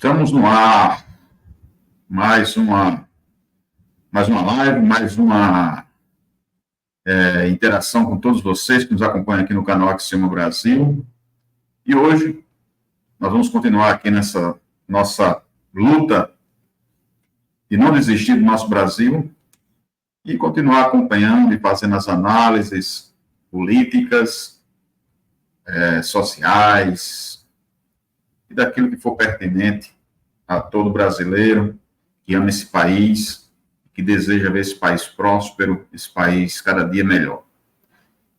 Estamos no ar, mais uma live, mais uma interação com todos vocês que nos acompanham aqui no canal Axioma Brasil. E hoje nós vamos continuar aqui nessa nossa luta de não desistir do nosso Brasil e continuar acompanhando e fazendo as análises políticas, sociais e daquilo que for pertinente a todo brasileiro que ama esse país, que deseja ver esse país próspero, esse país cada dia melhor.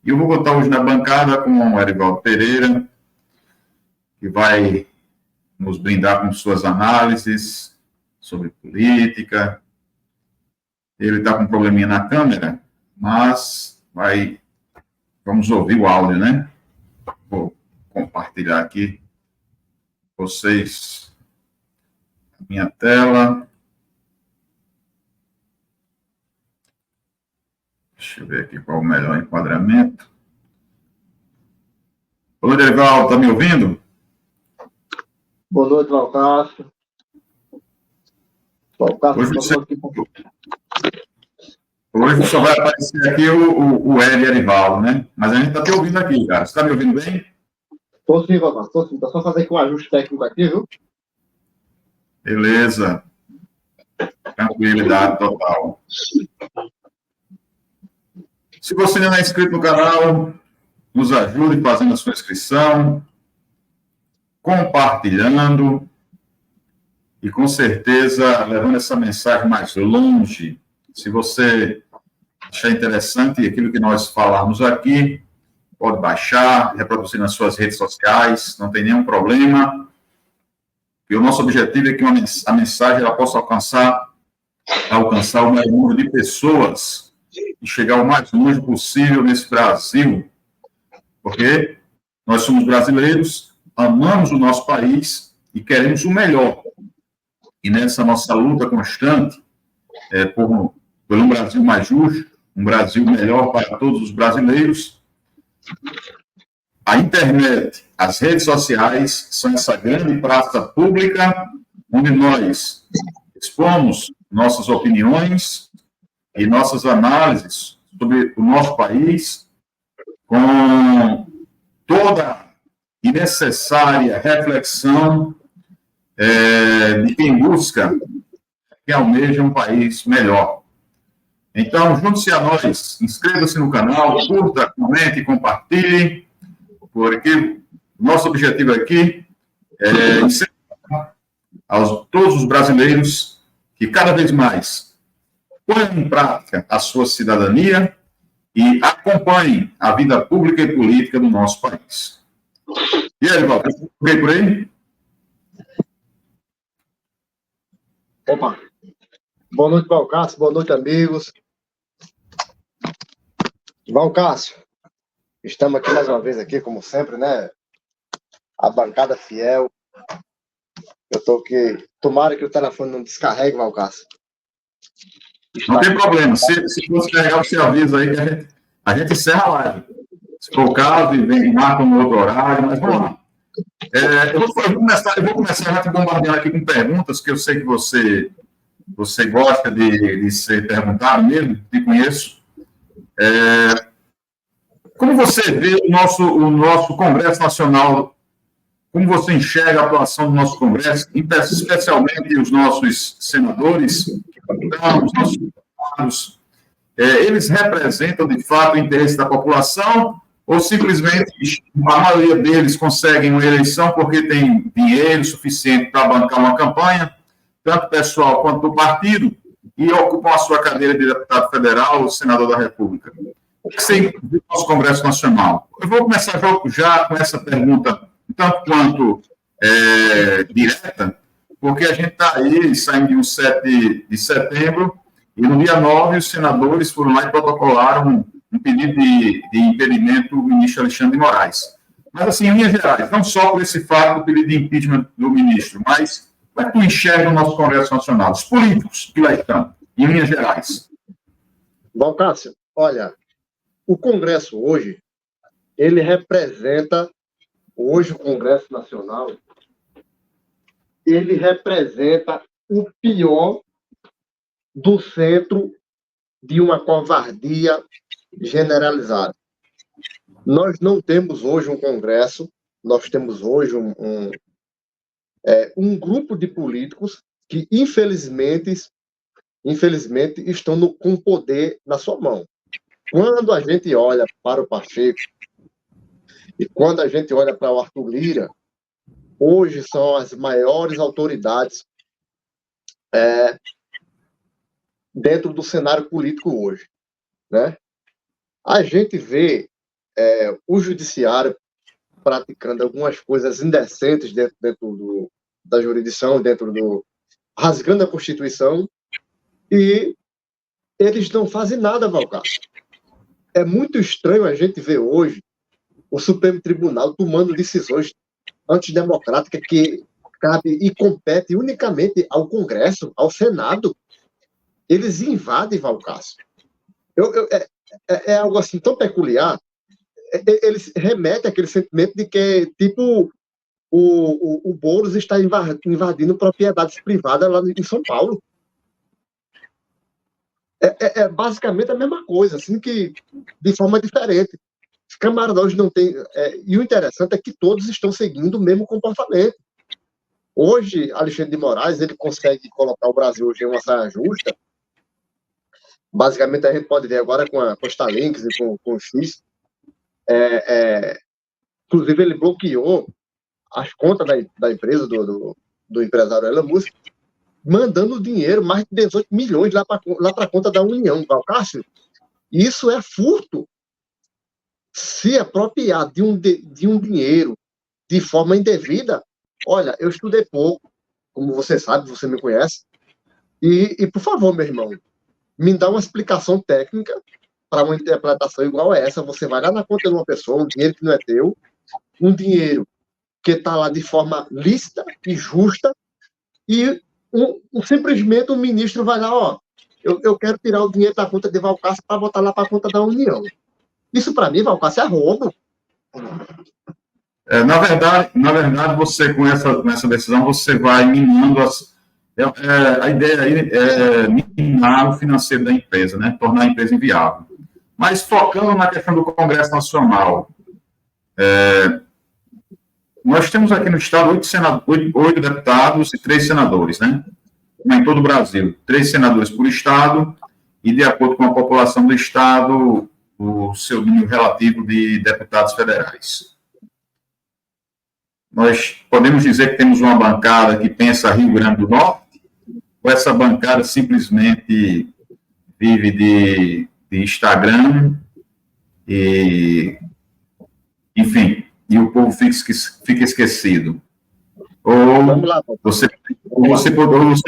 E eu vou botar hoje na bancada com o Erivaldo Pereira, que vai nos brindar com suas análises sobre política. Ele está com um probleminha na câmera, mas vamos ouvir o áudio, né? Vou compartilhar aqui com vocês a minha tela. Deixa eu ver aqui qual é o melhor enquadramento. Olá, Erivaldo, está me ouvindo? Boa noite, Valcácio. Hoje só vai aparecer aqui o Erivaldo, né? Mas a gente está te ouvindo aqui, cara. Você está me ouvindo bem? Estou sim, Valcácio, estou sim. Está só fazer aqui um ajuste técnico aqui, viu? Beleza. Tranquilidade total. Se você ainda não é inscrito no canal, nos ajude fazendo a sua inscrição, compartilhando e, com certeza, levando essa mensagem mais longe. Se você achar interessante aquilo que nós falamos aqui, pode baixar, reproduzir nas suas redes sociais, não tem nenhum problema. E o nosso objetivo é que a mensagem ela possa alcançar o maior número de pessoas e chegar o mais longe possível nesse Brasil, porque nós somos brasileiros, amamos o nosso país e queremos o melhor. E nessa nossa luta constante por um Brasil mais justo, um Brasil melhor para todos os brasileiros, a internet, as redes sociais são essa grande praça pública onde nós expomos nossas opiniões e nossas análises sobre o nosso país com toda e necessária reflexão de quem busca, que almeja um país melhor. Então, junte-se a nós, inscreva-se no canal, curta, comente e compartilhe, porque o nosso objetivo aqui é incentivar todos os brasileiros que cada vez mais ponham em prática a sua cidadania e acompanhem a vida pública e política do nosso país. E aí, Val, vem por aí? Opa! Boa noite, Valcácio. Boa noite, amigos. Valcácio, estamos aqui mais uma vez, aqui, como sempre, né? A bancada fiel. Eu estou aqui. Tomara que o telefone não descarregue, Valcácio. Não tem problema. Se for descarregar, você avisa aí que a gente encerra a live. Se for o caso, e marca um outro horário, mas vamos lá. Eu vou começar já te bombardeando aqui com perguntas, que eu sei que você gosta de ser perguntado mesmo, te conheço. Como você vê o nosso Congresso Nacional, como você enxerga a atuação do nosso Congresso, especialmente os nossos senadores, os nossos deputados, eles representam, de fato, o interesse da população ou simplesmente a maioria deles conseguem uma eleição porque tem dinheiro suficiente para bancar uma campanha, tanto pessoal quanto do partido, e ocupam a sua cadeira de deputado federal ou senador da República? O que você viu no nosso Congresso Nacional? Eu vou começar já com essa pergunta, tanto quanto direta, porque a gente está aí, saindo de um 7 de setembro, e no dia 9 os senadores foram lá e protocolaram um pedido de impedimento do ministro Alexandre de Moraes. Mas, assim, em linhas gerais, não só por esse fato do pedido de impeachment do ministro, mas como é que tu enxerga o nosso Congresso Nacional, os políticos que lá estão, em linhas gerais? Valcácio, olha, o Congresso hoje, ele representa, hoje o Congresso Nacional, ele representa o pior do centro de uma covardia generalizada. Nós não temos hoje um Congresso, nós temos hoje um grupo de políticos que, infelizmente estão com o poder na sua mão. Quando a gente olha para o Pacheco e quando a gente olha para o Arthur Lira, hoje são as maiores autoridades dentro do cenário político hoje, né? A gente vê o judiciário praticando algumas coisas indecentes dentro da jurisdição, rasgando a Constituição, e eles não fazem nada, Valcárcio. É muito estranho a gente ver hoje o Supremo Tribunal tomando decisões antidemocráticas que cabe e compete unicamente ao Congresso, ao Senado. Eles invadem, Valcárcio. É algo assim tão peculiar. Eles remetem àquele sentimento de que, tipo, o Boulos está invadindo propriedades privadas lá em São Paulo. É basicamente a mesma coisa, assim, que de forma diferente. Os camaradas hoje não têm... e o interessante é que todos estão seguindo o mesmo comportamento. Hoje, Alexandre de Moraes, ele consegue colocar o Brasil hoje em uma saia justa. Basicamente, a gente pode ver agora com a Starlink e com o X. Inclusive, ele bloqueou as contas da empresa, do empresário Elon Musk, mandando dinheiro, mais de 18 milhões lá para a conta da União, Valcárcio. Isso é furto. Se apropriar de um dinheiro de forma indevida, olha, eu estudei pouco, como você sabe, você me conhece, e por favor, meu irmão, me dá uma explicação técnica para uma interpretação igual a essa. Você vai lá na conta de uma pessoa, um dinheiro que não é teu, um dinheiro que está lá de forma lícita e justa, e simplesmente o ministro vai lá, eu quero tirar o dinheiro da conta de Valcárcio para botar lá para a conta da União. Isso, para mim, Valcárcio, é roubo. Na verdade, você, com essa decisão, você vai minando a ideia aí é minar o financeiro da empresa, né? Tornar a empresa inviável. Mas focando na questão do Congresso Nacional, nós temos aqui no Estado 8 deputados e 3 senadores, né? Como em todo o Brasil, 3 senadores por Estado e, de acordo com a população do Estado, o seu número relativo de deputados federais. Nós podemos dizer que temos uma bancada que pensa Rio Grande do Norte, ou essa bancada simplesmente vive de Instagram e, enfim, e o povo fica esquecido? Ou você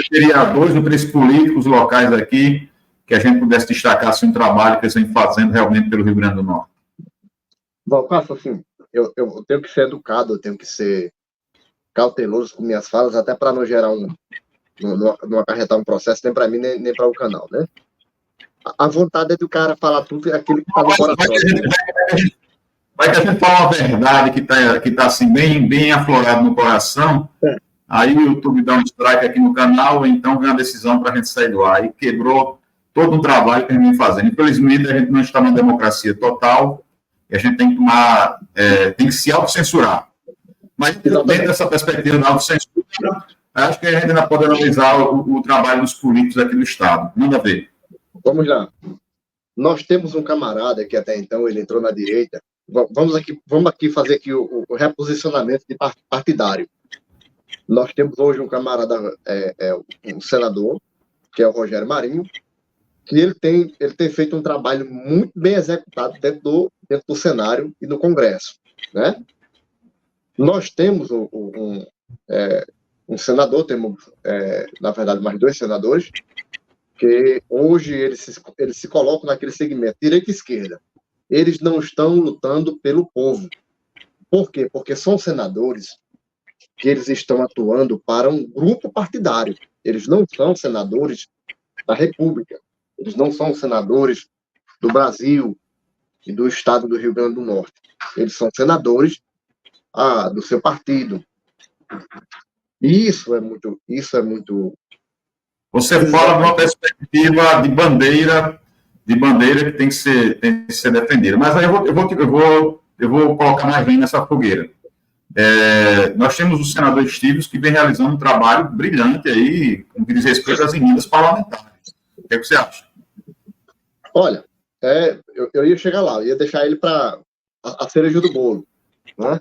teria 2 ou 3 políticos locais aqui que a gente pudesse destacar assim, um trabalho que eles vêm fazendo realmente pelo Rio Grande do Norte? Valcárcio, assim, eu tenho que ser educado, eu tenho que ser cauteloso com minhas falas, até para não gerar não acarretar um processo, nem para mim, nem para o canal, né? A vontade é do cara falar tudo aquilo que está no coração. Vai que a gente fala uma verdade que tá assim, bem aflorado no coração, aí o YouTube dá um strike aqui no canal, então vem a decisão para a gente sair do ar. E quebrou todo um trabalho que a gente vem fazendo. Infelizmente, a gente não está numa democracia total, e a gente tem que tem que se autocensurar. Mas, dentro dessa perspectiva da autocensura, acho que a gente ainda pode analisar o trabalho dos políticos aqui do Estado. Manda ver. Vamos lá. Nós temos um camarada que até então ele entrou na direita. Vamos aqui fazer aqui o reposicionamento de partidário. Nós temos hoje um camarada, um senador, que é o Rogério Marinho, que ele tem feito um trabalho muito bem executado dentro do cenário e do Congresso, né? Nós temos um senador, temos, na verdade, mais 2 senadores, que hoje eles se colocam naquele segmento, direita e esquerda. Eles não estão lutando pelo povo. Por quê? Porque são senadores que eles estão atuando para um grupo partidário. Eles não são senadores da República. Eles não são senadores do Brasil e do estado do Rio Grande do Norte. Eles são senadores do seu partido. Isso é muito. Você fala de uma perspectiva de bandeira que tem que ser defendida. Mas aí eu vou colocar mais bem nessa fogueira. Nós temos o senador Estives, que vem realizando um trabalho brilhante aí, no que diz respeito às emendas parlamentares. O que é que você acha? Olha, eu ia chegar lá, eu ia deixar ele para a cereja do bolo, né?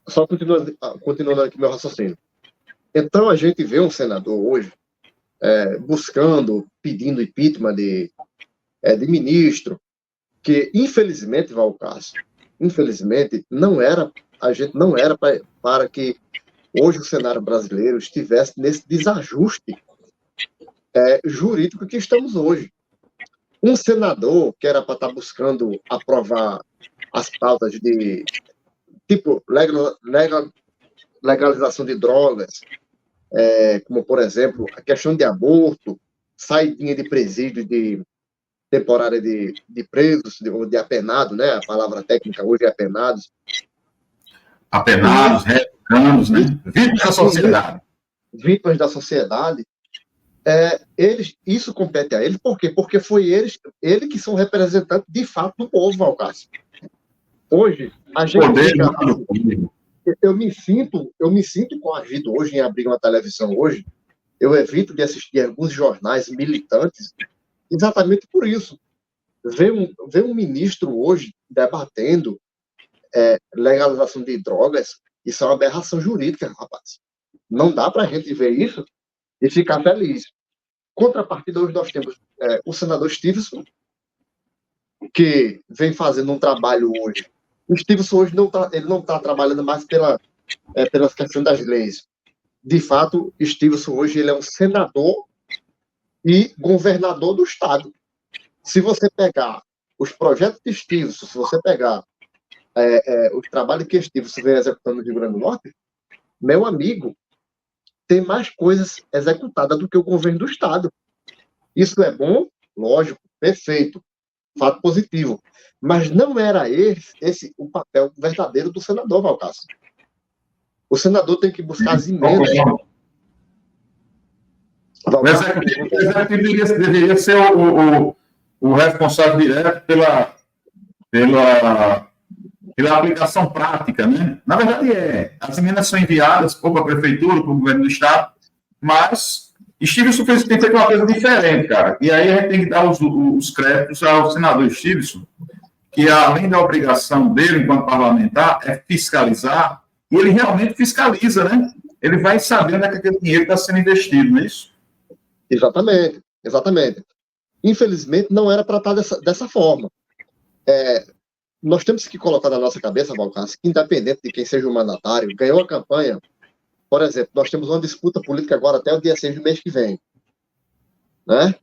Só continuando aqui meu raciocínio. Então, a gente vê um senador hoje buscando, pedindo impeachment de ministro, que, infelizmente, Valcácio, infelizmente, a gente não era para que hoje o cenário brasileiro estivesse nesse desajuste jurídico que estamos hoje. Um senador que era para estar buscando aprovar as pautas de, tipo, legalização de drogas, como, por exemplo, a questão de aborto, saidinha de presídio de temporária de presos, de apenados, né? A palavra técnica hoje é apenados. Apenados, republicanos, né? Vítimas da sociedade. Vítimas da sociedade. Isso compete a eles, por quê? Porque foi ele que são representantes de fato do povo, Valcácio. Hoje, a gente eu me sinto coagido hoje em abrir uma televisão hoje. Eu evito de assistir alguns jornais militantes exatamente por isso. Ver um ministro hoje debatendo legalização de drogas, isso é uma aberração jurídica, rapaz. Não dá para a gente ver isso e ficar feliz. Contrapartida, hoje nós temos o senador Stevenson, que vem fazendo um trabalho hoje. O Stevenson hoje não está trabalhando mais pelas questões das leis. De fato, Stevenson hoje ele é um senador e governador do Estado. Se você pegar os projetos de Stevenson, se você pegar o trabalho que Stevenson vem executando no Rio Grande do Norte, meu amigo, tem mais coisas executadas do que o governo do Estado. Isso é bom? Lógico, perfeito, fato positivo. Mas não era esse o papel verdadeiro do senador, Valcácio. O senador tem que buscar as emendas. O executivo deveria ser o responsável direto pela aplicação prática, né? Na verdade, as emendas são enviadas para a prefeitura, para o governo do estado, mas Stevenson tem feito uma coisa diferente, cara. E aí a gente tem que dar os créditos ao senador Stevenson, que além da obrigação dele, enquanto parlamentar, é fiscalizar, e ele realmente fiscaliza, né? Ele vai sabendo onde é que aquele dinheiro está sendo investido, não é isso? Exatamente, exatamente. Infelizmente, não era para estar dessa forma. Nós temos que colocar na nossa cabeça, Valcácio, que independente de quem seja o mandatário, ganhou a campanha. Por exemplo, nós temos uma disputa política agora até o dia 6 do mês que vem. Né?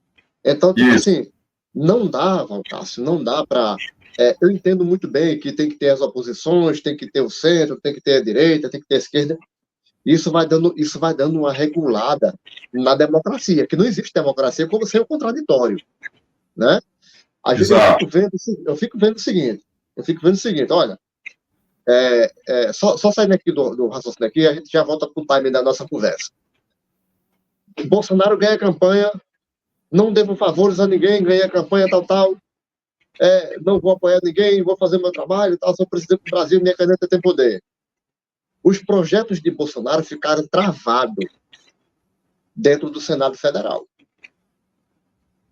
Então, tipo assim, não dá, Valcácio, não dá para... eu entendo muito bem que tem que ter as oposições, tem que ter o centro, tem que ter a direita, tem que ter a esquerda. Isso vai dando uma regulada na democracia, que não existe democracia como sem o contraditório. Né? Eu fico vendo o seguinte, olha, só saindo aqui do raciocínio aqui, a gente já volta para o time da nossa conversa. Bolsonaro ganha a campanha, não devo favores a ninguém, ganha a campanha, tal, não vou apoiar ninguém, vou fazer meu trabalho, tal, sou presidente do Brasil, minha caneta tem poder. Os projetos de Bolsonaro ficaram travados dentro do Senado Federal.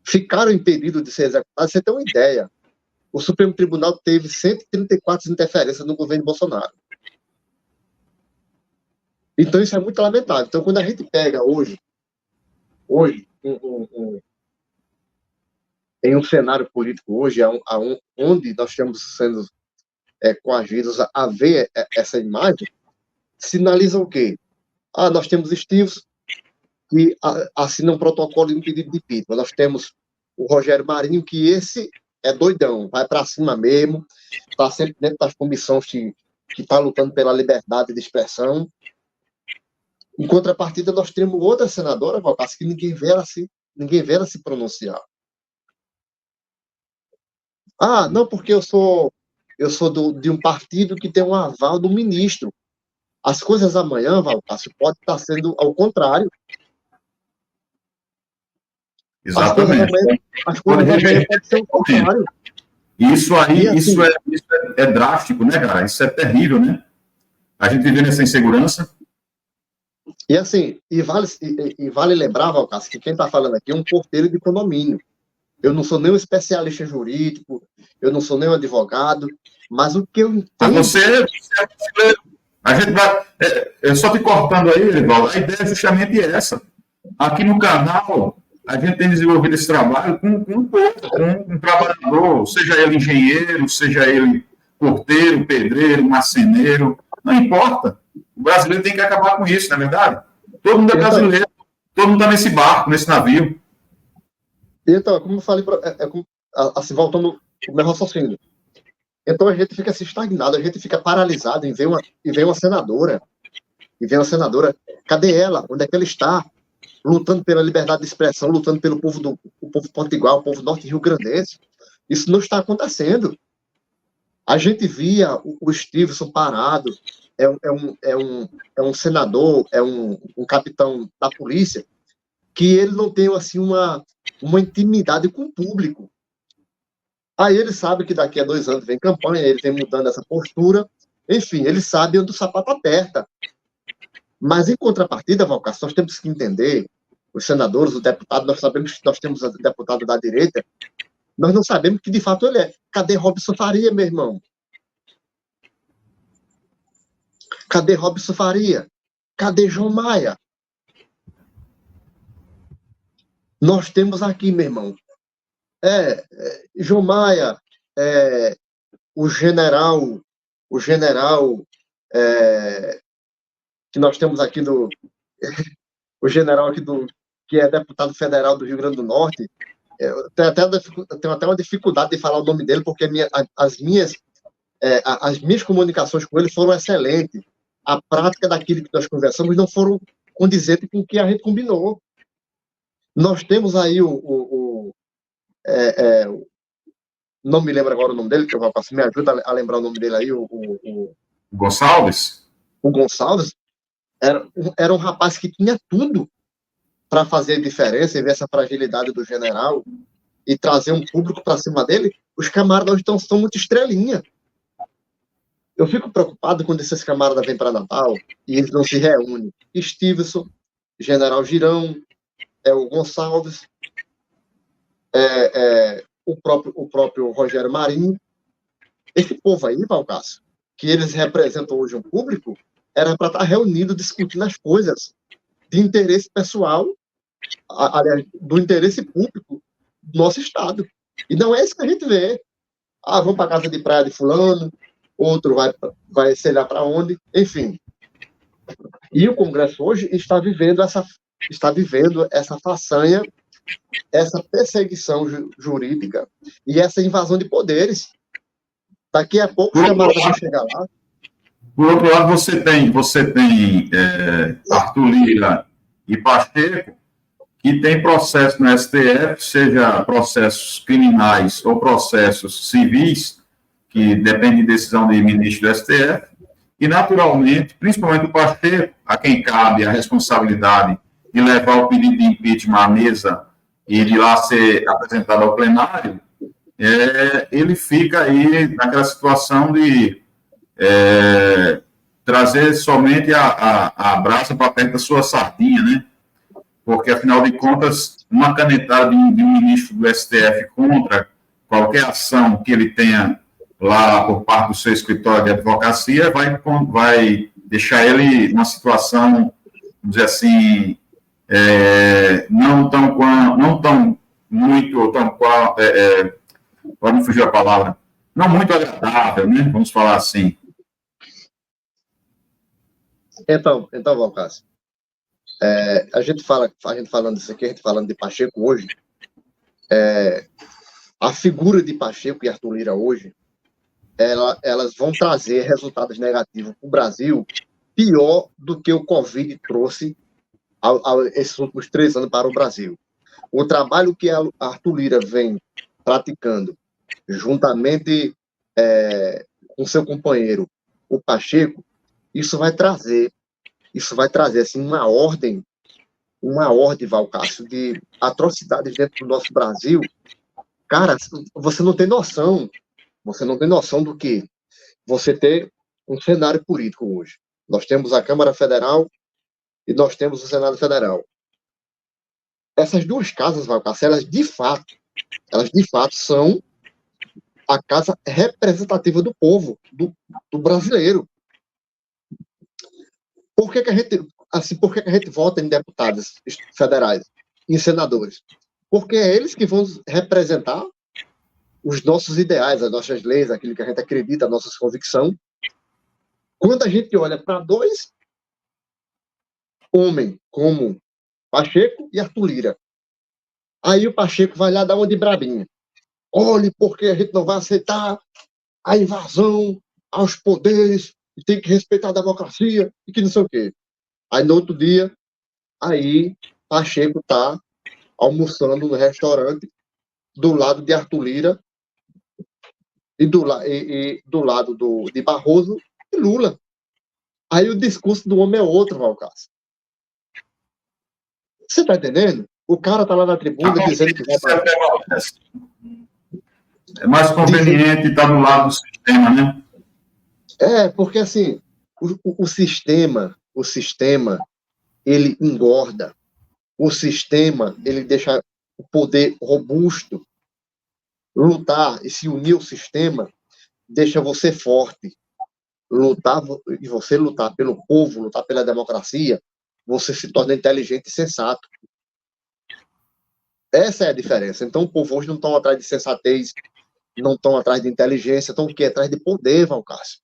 Ficaram impedidos de ser executados. Você tem uma ideia. O Supremo Tribunal teve 134 interferências no governo Bolsonaro. Então, isso é muito lamentável. Então, quando a gente pega hoje em um cenário político hoje, onde nós estamos sendo coagidos a ver essa imagem, sinaliza o quê? Nós temos Stevenson, que assina um protocolo de um pedido de impeachment. Nós temos o Rogério Marinho, que esse é doidão, vai para cima mesmo, está sempre dentro das comissões que está lutando pela liberdade de expressão. Em contrapartida, nós temos outra senadora, Valcácio, que ninguém vê ela se pronunciar. Não, porque eu sou de um partido que tem um aval do ministro. As coisas amanhã, Valcácio, pode estar sendo ao contrário. Exatamente. As coisas amanhã podem ser o contrário. Isso aí, assim, isso é drástico, né, cara? Isso é terrível, né? A gente vive nessa insegurança. E assim, vale lembrar, Valcácio, que quem está falando aqui é um porteiro de condomínio. Eu não sou nem um especialista jurídico, eu não sou nem um advogado, mas o que eu entendo... Mas você é brasileiro. A gente vai... só te cortando aí, Erivaldo, a ideia é justamente essa. Aqui no canal, a gente tem desenvolvido esse trabalho com um trabalhador, seja ele engenheiro, seja ele porteiro, pedreiro, marceneiro, não importa. O brasileiro tem que acabar com isso, não é verdade? Todo mundo é brasileiro, todo mundo está nesse barco, nesse navio. Então, como eu falei, assim, voltando ao meu raciocínio. Então a gente fica assim, estagnado, a gente fica paralisado em ver uma senadora. E ver uma senadora, cadê ela? Onde é que ela está? Lutando pela liberdade de expressão, lutando pelo povo potiguar, o povo norte rio-grandense. Isso não está acontecendo. A gente via o Stevenson parado, é um senador, é um capitão da polícia, que ele não tem assim uma intimidade com o público. Aí ele sabe que daqui a 2 anos vem campanha, ele vem mudando essa postura, enfim, ele sabe onde o sapato aperta. Mas, em contrapartida, Valcácio, nós temos que entender, os senadores, os deputados, nós sabemos que nós temos deputado da direita, nós não sabemos que, de fato, ele é. Cadê Robson Faria, meu irmão? Cadê Robson Faria? Cadê João Maia? Nós temos aqui, meu irmão, João Maia, o general que nós temos aqui o general aqui que é deputado federal do Rio Grande do Norte, eu tenho até uma dificuldade de falar o nome dele, porque as minhas comunicações com ele foram excelentes. A prática daquilo que nós conversamos não foram condizentes com o que a gente combinou. Nós temos aí não me lembro agora o nome dele, que eu vou passar, me ajuda a lembrar o nome dele aí, o Gonçalves? O Gonçalves era um rapaz que tinha tudo para fazer diferença e ver essa fragilidade do general e trazer um público para cima dele. Os camaradas hoje estão muito estrelinha. Eu fico preocupado quando esses camaradas vêm para Natal e eles não se reúnem. Stevenson, General Girão, o Gonçalves, o próprio Rogério Marinho. Esse povo aí, Valcácio, que eles representam hoje um público, era para estar reunido discutindo as coisas de interesse pessoal, aliás, do interesse público do nosso Estado. E não é isso que a gente vê. Vamos para a casa de praia de fulano, outro vai sei lá para onde, enfim. E o Congresso hoje está vivendo essa façanha, essa perseguição jurídica e essa invasão de poderes. Daqui a pouco os camaradas vão chegar lá. Por outro lado, você tem Arthur Lira e Pacheco, que tem processo no STF, seja processos criminais ou processos civis, que dependem de decisão de ministro do STF, e, naturalmente, principalmente o Pacheco, a quem cabe a responsabilidade de levar o pedido de impeachment à mesa e de lá ser apresentado ao plenário, ele fica aí naquela situação de trazer somente a brasa para perto da sua sardinha, né? Porque, afinal de contas, uma canetada de um ministro do STF contra qualquer ação que ele tenha lá por parte do seu escritório de advocacia vai deixar ele numa situação, vamos dizer assim, não tão muito, para não fugir a palavra, não muito agradável, né? Vamos falar assim. Então, Valcácio, a gente falando disso aqui, a gente falando de Pacheco hoje, a figura de Pacheco e Arthur Lira hoje, elas vão trazer resultados negativos para o Brasil, pior do que o Covid trouxe esses últimos 3 anos para o Brasil. O trabalho que Arthur Lira vem praticando, juntamente com seu companheiro, o Pacheco, isso vai trazer assim, uma ordem, Valcácio, de atrocidades dentro do nosso Brasil. Cara, você não tem noção do que você ter um cenário político hoje. Nós temos a Câmara Federal e nós temos o Senado Federal. Essas duas casas, Valcácio, elas de fato são a casa representativa do povo, do brasileiro. Por que a gente vota em deputados federais, em senadores? Porque é eles que vão representar os nossos ideais, as nossas leis, aquilo que a gente acredita, a nossa convicção. Quando a gente olha para dois homens como Pacheco e Arthur Lira, aí o Pacheco vai lá dar uma de brabinha. Olhe, porque a gente não vai aceitar a invasão aos poderes, e tem que respeitar a democracia, e que não sei o quê. Aí, no outro dia, Pacheco está almoçando no restaurante do lado de Arthur Lira e do lado de Barroso e Lula. Aí o discurso do homem é outro, Valcácio. Você está entendendo? O cara está lá na tribuna dizendo que vai para... É mais conveniente estar do lado do sistema, né? Porque assim, o sistema, ele engorda. O sistema, ele deixa o poder robusto. Lutar e se unir ao sistema deixa você forte. Você lutar pelo povo, lutar pela democracia, você se torna inteligente e sensato. Essa é a diferença. Então, o povo hoje não está atrás de sensatez, não estão atrás de inteligência, estão o quê? Atrás de poder, Valcácio.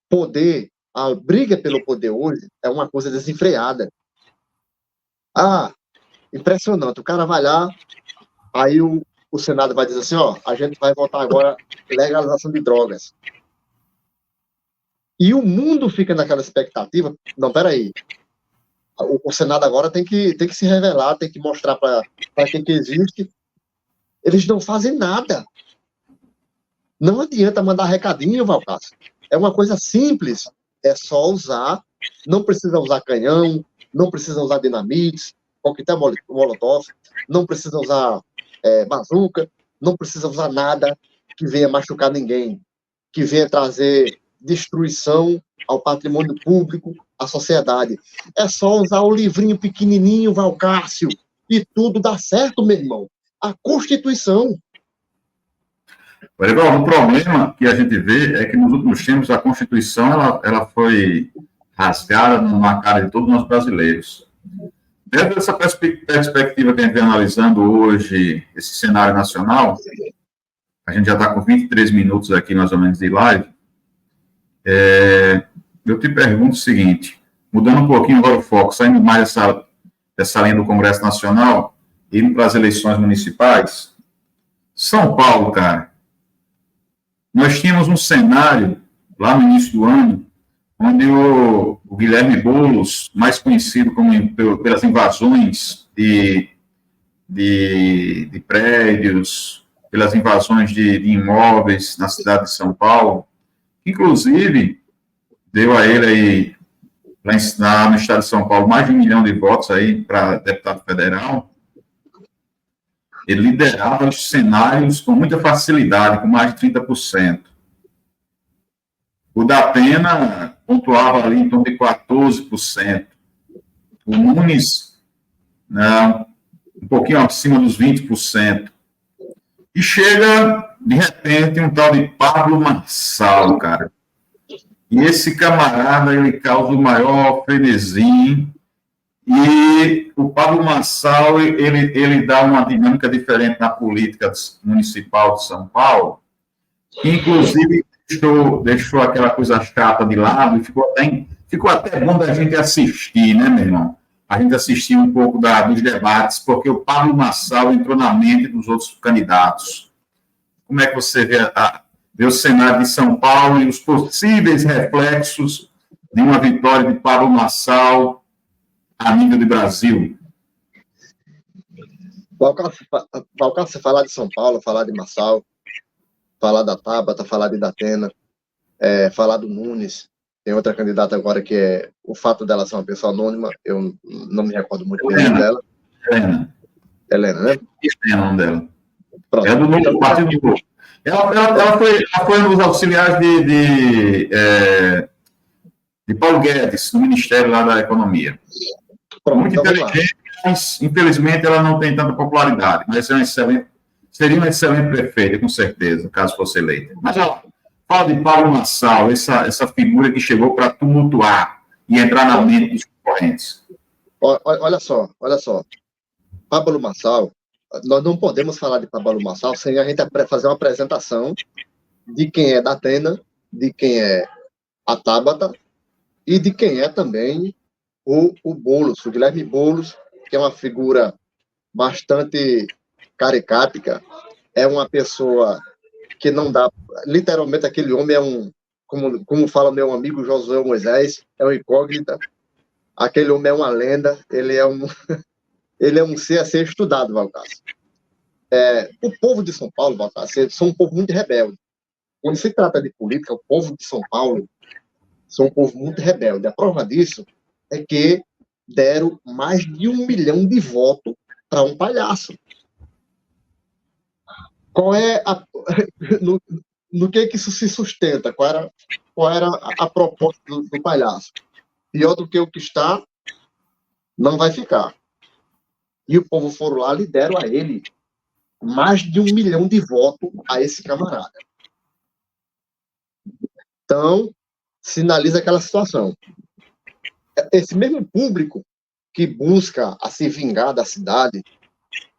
Poder, a briga pelo poder hoje é uma coisa desenfreada. Impressionante. O cara vai lá, aí o Senado vai dizer assim, a gente vai votar agora legalização de drogas. E o mundo fica naquela expectativa. Não, peraí. O Senado agora tem que se revelar, tem que mostrar para quem que existe. Eles não fazem nada. Não adianta mandar recadinho, Valcácio. É uma coisa simples. É só usar. Não precisa usar canhão, não precisa usar dinamites, coquetel molotov, não precisa usar bazuca, não precisa usar nada que venha machucar ninguém, que venha trazer destruição ao patrimônio público, à sociedade. É só usar o livrinho pequenininho, Valcácio, e tudo dá certo, meu irmão. A Constituição. O problema que a gente vê é que nos últimos tempos a Constituição ela foi rasgada na cara de todos nós brasileiros. Dentro dessa perspectiva que a gente vem analisando hoje, esse cenário nacional, a gente já está com 23 minutos aqui, mais ou menos, de live. Eu te pergunto o seguinte, mudando um pouquinho agora o foco, saindo mais dessa linha do Congresso Nacional, indo para as eleições municipais. São Paulo, cara, nós tínhamos um cenário, lá no início do ano, onde o Guilherme Boulos, mais conhecido pelas invasões de prédios, pelas invasões de imóveis na cidade de São Paulo, inclusive deu a ele aí, lá no estado de São Paulo, mais de 1 milhão de votos aí para deputado federal. Ele liderava os cenários com muita facilidade, com mais de 30%. O Datena pontuava ali em torno de 14%. O Nunes, um pouquinho acima dos 20%. E chega, de repente, um tal de Pablo Marçal, cara. E esse camarada, ele causa o maior frenesi. E o Pablo Marçal, ele dá uma dinâmica diferente na política municipal de São Paulo, que, inclusive, deixou aquela coisa chata de lado e ficou até bom da gente assistir, né, meu irmão? A gente assistiu um pouco dos debates, porque o Pablo Marçal entrou na mente dos outros candidatos. Como é que você vê o cenário de São Paulo e os possíveis reflexos de uma vitória de Pablo Marçal a nível de Brasil? Valcácio, falar de São Paulo, falar de Marçal, falar da Tabata, falar de Datena, falar do Nunes, Tem outra candidata agora que é o fato dela ser uma pessoa anônima, eu não me recordo muito bem o nome dela. Helena, né? É o nome dela. Pronto. É do novo Partido Novo. Ela foi um dos auxiliares de Paulo Guedes, no Ministério lá da Economia. Pronto, Muito então inteligente, mas infelizmente ela não tem tanta popularidade. Mas seria um excelente prefeito, com certeza, caso fosse eleita. Mas fala de Pablo Marçal, essa figura que chegou para tumultuar e entrar na mente dos concorrentes. Olha só. Pablo Marçal, nós não podemos falar de Pablo Marçal sem a gente fazer uma apresentação de quem é da Atena, de quem é a Tabata e de quem é também o Boulos, o Guilherme Boulos, que é uma figura bastante caricática, é uma pessoa que não dá... Literalmente, aquele homem é como fala meu amigo Josué Moisés, é uma incógnita. Aquele homem é uma lenda, ele é um ser a ser estudado, Valcácio. O povo de São Paulo, Valcácio, são um povo muito rebelde. Quando se trata de política, o povo de São Paulo são um povo muito rebelde. A prova disso é que deram mais de 1 milhão de votos para um palhaço. Qual é no que isso se sustenta? Qual era a proposta do palhaço? Pior do que o que está, não vai ficar. E o povo foram lá e deram a ele mais de 1 milhão de votos a esse camarada. Então, sinaliza aquela situação. Esse mesmo público que busca a se vingar da cidade,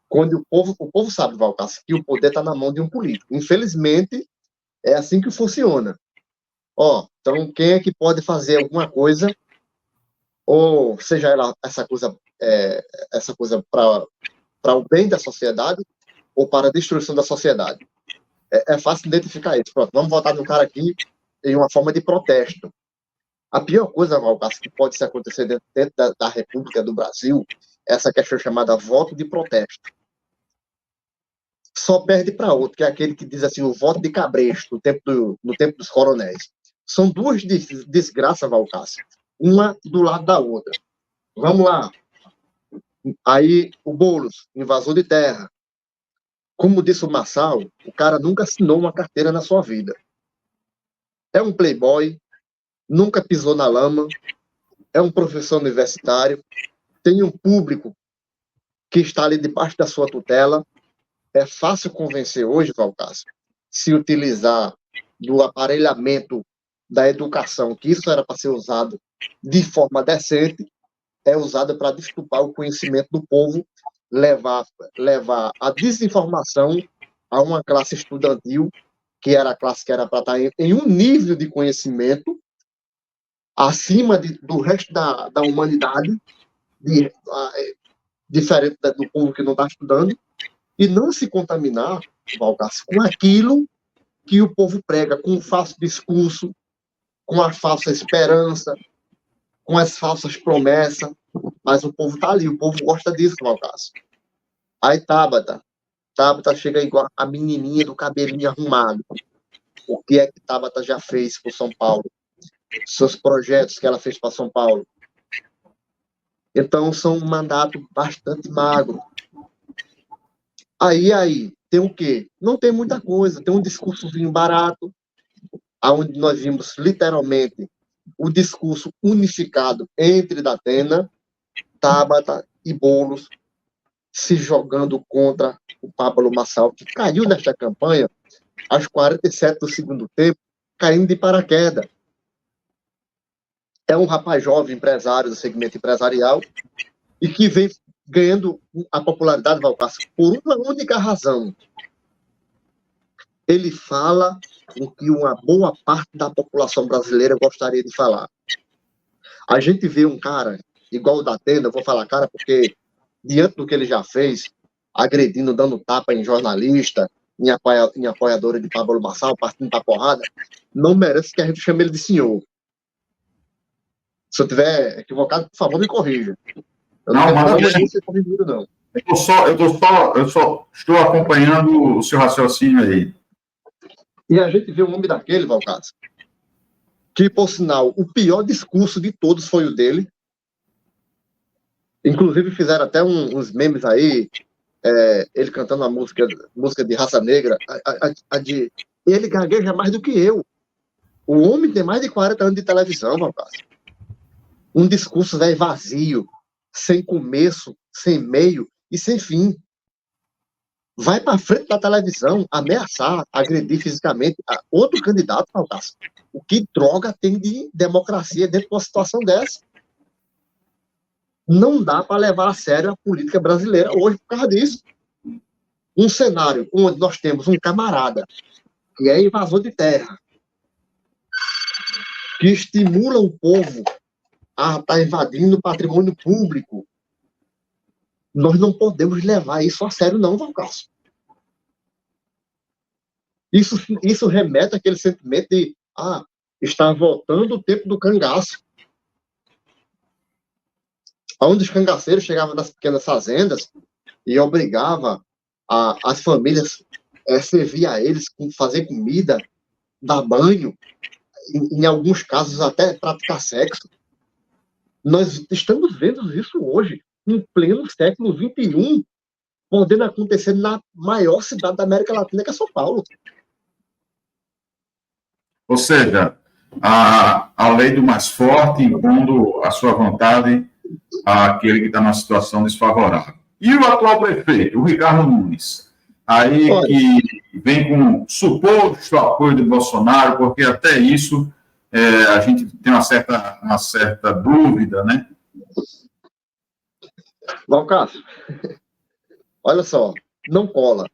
quando o povo sabe, Valcácio, que o poder está na mão de um político. Infelizmente, é assim que funciona. Então, quem é que pode fazer alguma coisa, ou seja ela essa coisa para o bem da sociedade, ou para a destruição da sociedade? É fácil identificar isso. Pronto, vamos votar no cara aqui em uma forma de protesto. A pior coisa, Valcácio, que pode se acontecer dentro da República do Brasil é essa questão chamada voto de protesto. Só perde para outro, que é aquele que diz assim, o voto de cabresto, no tempo dos coronéis. São duas desgraças, Valcácio, uma do lado da outra. Vamos lá. Aí, o Boulos, invasor de terra. Como disse o Marçal, o cara nunca assinou uma carteira na sua vida. É um playboy, nunca pisou na lama, é um professor universitário, tem um público que está ali debaixo da sua tutela. É fácil convencer hoje, Valcácio, se utilizar do aparelhamento da educação, que isso era para ser usado de forma decente, é usado para destupar o conhecimento do povo, levar a desinformação a uma classe estudantil, que era a classe que era para estar em um nível de conhecimento acima do resto da humanidade, diferente do povo que não está estudando, e não se contaminar, Valcácio, com aquilo que o povo prega, com o falso discurso, com a falsa esperança, com as falsas promessas. Mas o povo está ali, o povo gosta disso, Valcácio. Aí Tabata chega igual a menininha do cabelinho arrumado. O que é que Tabata já fez por São Paulo? Seus projetos que ela fez para São Paulo. Então, são um mandato bastante magro. Aí, tem o quê? Não tem muita coisa. Tem um discursozinho barato, onde nós vimos, literalmente, o discurso unificado entre Datena, Tabata e Boulos se jogando contra o Pablo Marçal, que caiu nesta campanha aos 47 do segundo tempo, caindo de paraquedas. É um rapaz jovem, empresário do segmento empresarial, e que vem ganhando a popularidade, Valcácio, por uma única razão. Ele fala o que uma boa parte da população brasileira gostaria de falar. A gente vê um cara igual o Datena, eu vou falar cara porque, diante do que ele já fez, agredindo, dando tapa em jornalista, em apoiadora de Pablo Marçal, partindo para porrada, não merece que a gente chame ele de senhor. Se eu estiver equivocado, por favor, me corrija. Eu não quero ser corrigido, não. Eu só estou acompanhando o seu raciocínio aí. E a gente vê um homem daquele, Valcácio, que, por sinal, o pior discurso de todos foi o dele. Inclusive, fizeram até uns memes aí, ele cantando a música de Raça Negra, ele gagueja mais do que eu. O homem tem mais de 40 anos de televisão, rapaz. Um discurso vazio, sem começo, sem meio e sem fim. Vai para frente da televisão ameaçar, agredir fisicamente outro candidato, rapaz. O que droga tem de democracia dentro de uma situação dessa? Não dá para levar a sério a política brasileira hoje por causa disso. Um cenário onde nós temos um camarada que é invasor de terra, que estimula o povo a estar invadindo o patrimônio público. Nós não podemos levar isso a sério, não, Valcácio. Isso remete àquele sentimento de está voltando o tempo do cangaço. Onde os cangaceiros chegavam nas pequenas fazendas e obrigava as famílias a servir a eles, fazer comida, dar banho, em alguns casos até praticar sexo. Nós estamos vendo isso hoje, em pleno século XXI, podendo acontecer na maior cidade da América Latina, que é São Paulo. Ou seja, a lei do mais forte impondo a sua vontade àquele que está numa situação desfavorável. E o atual prefeito, o Ricardo Nunes, aí que vem com suposto apoio do Bolsonaro, porque até isso a gente tem uma certa dúvida, né? Valcácio, olha só, não cola.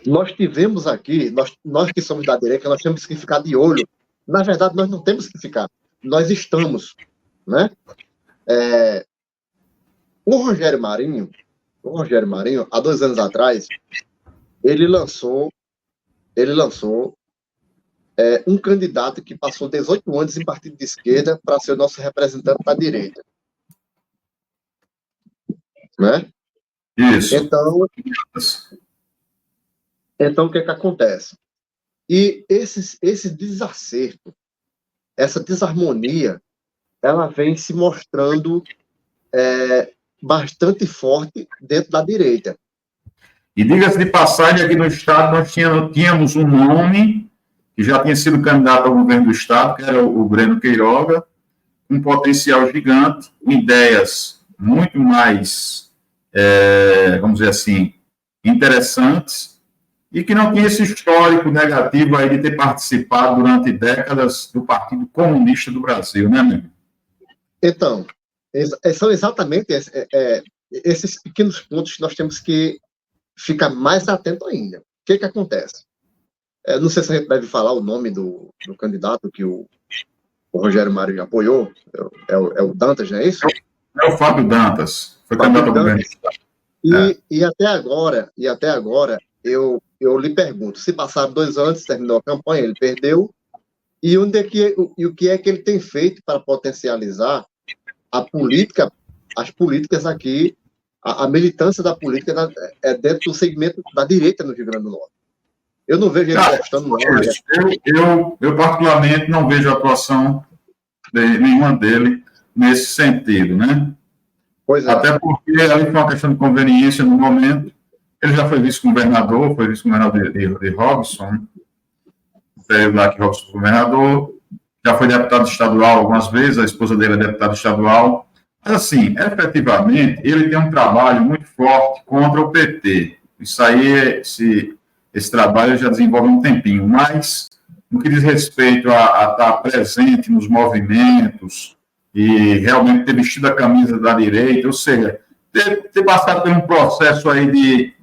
Nós tivemos aqui, nós que somos da direita, nós temos que ficar de olho. Na verdade, nós não temos que ficar, nós estamos, né? O Rogério Marinho, há 2 anos atrás, ele lançou um candidato que passou 18 anos em partido de esquerda para ser o nosso representante da direita. Né? Isso. Então o que acontece? E esse desacerto, essa desarmonia, ela vem se mostrando bastante forte dentro da direita. E diga-se de passagem, aqui no Estado nós tínhamos um nome que já tinha sido candidato ao governo do Estado, que era o Breno Queiroga, um potencial gigante, com ideias muito mais, vamos dizer assim, interessantes, e que não tinha esse histórico negativo aí de ter participado durante décadas do Partido Comunista do Brasil, né, meu? Então, são exatamente esses pequenos pontos que nós temos que ficar mais atento ainda. O que acontece? Não sei se a gente deve falar o nome do candidato que o Rogério Marinho apoiou, é o Dantas, não é isso? É o Fábio Dantas, foi candidato ao governo. E até agora, eu lhe pergunto, se passaram 2 anos, terminou a campanha, ele perdeu, e o que é que ele tem feito para potencializar as políticas aqui, a militância da política dentro do segmento da direita no Rio Grande do Norte? Eu não vejo ele apostando no eu particularmente não vejo a atuação nenhuma dele nesse sentido, né? Pois é. Até porque ali foi uma questão de conveniência no momento. Ele já foi vice-governador de Robson, período lá que Robson foi governador, já foi deputado estadual algumas vezes, a esposa dele é deputada estadual. Mas, assim, efetivamente, ele tem um trabalho muito forte contra o PT. Isso aí, esse trabalho ele já desenvolve um tempinho, mas no que diz respeito a estar presente nos movimentos e realmente ter vestido a camisa da direita, ou seja, ter passado por um processo aí de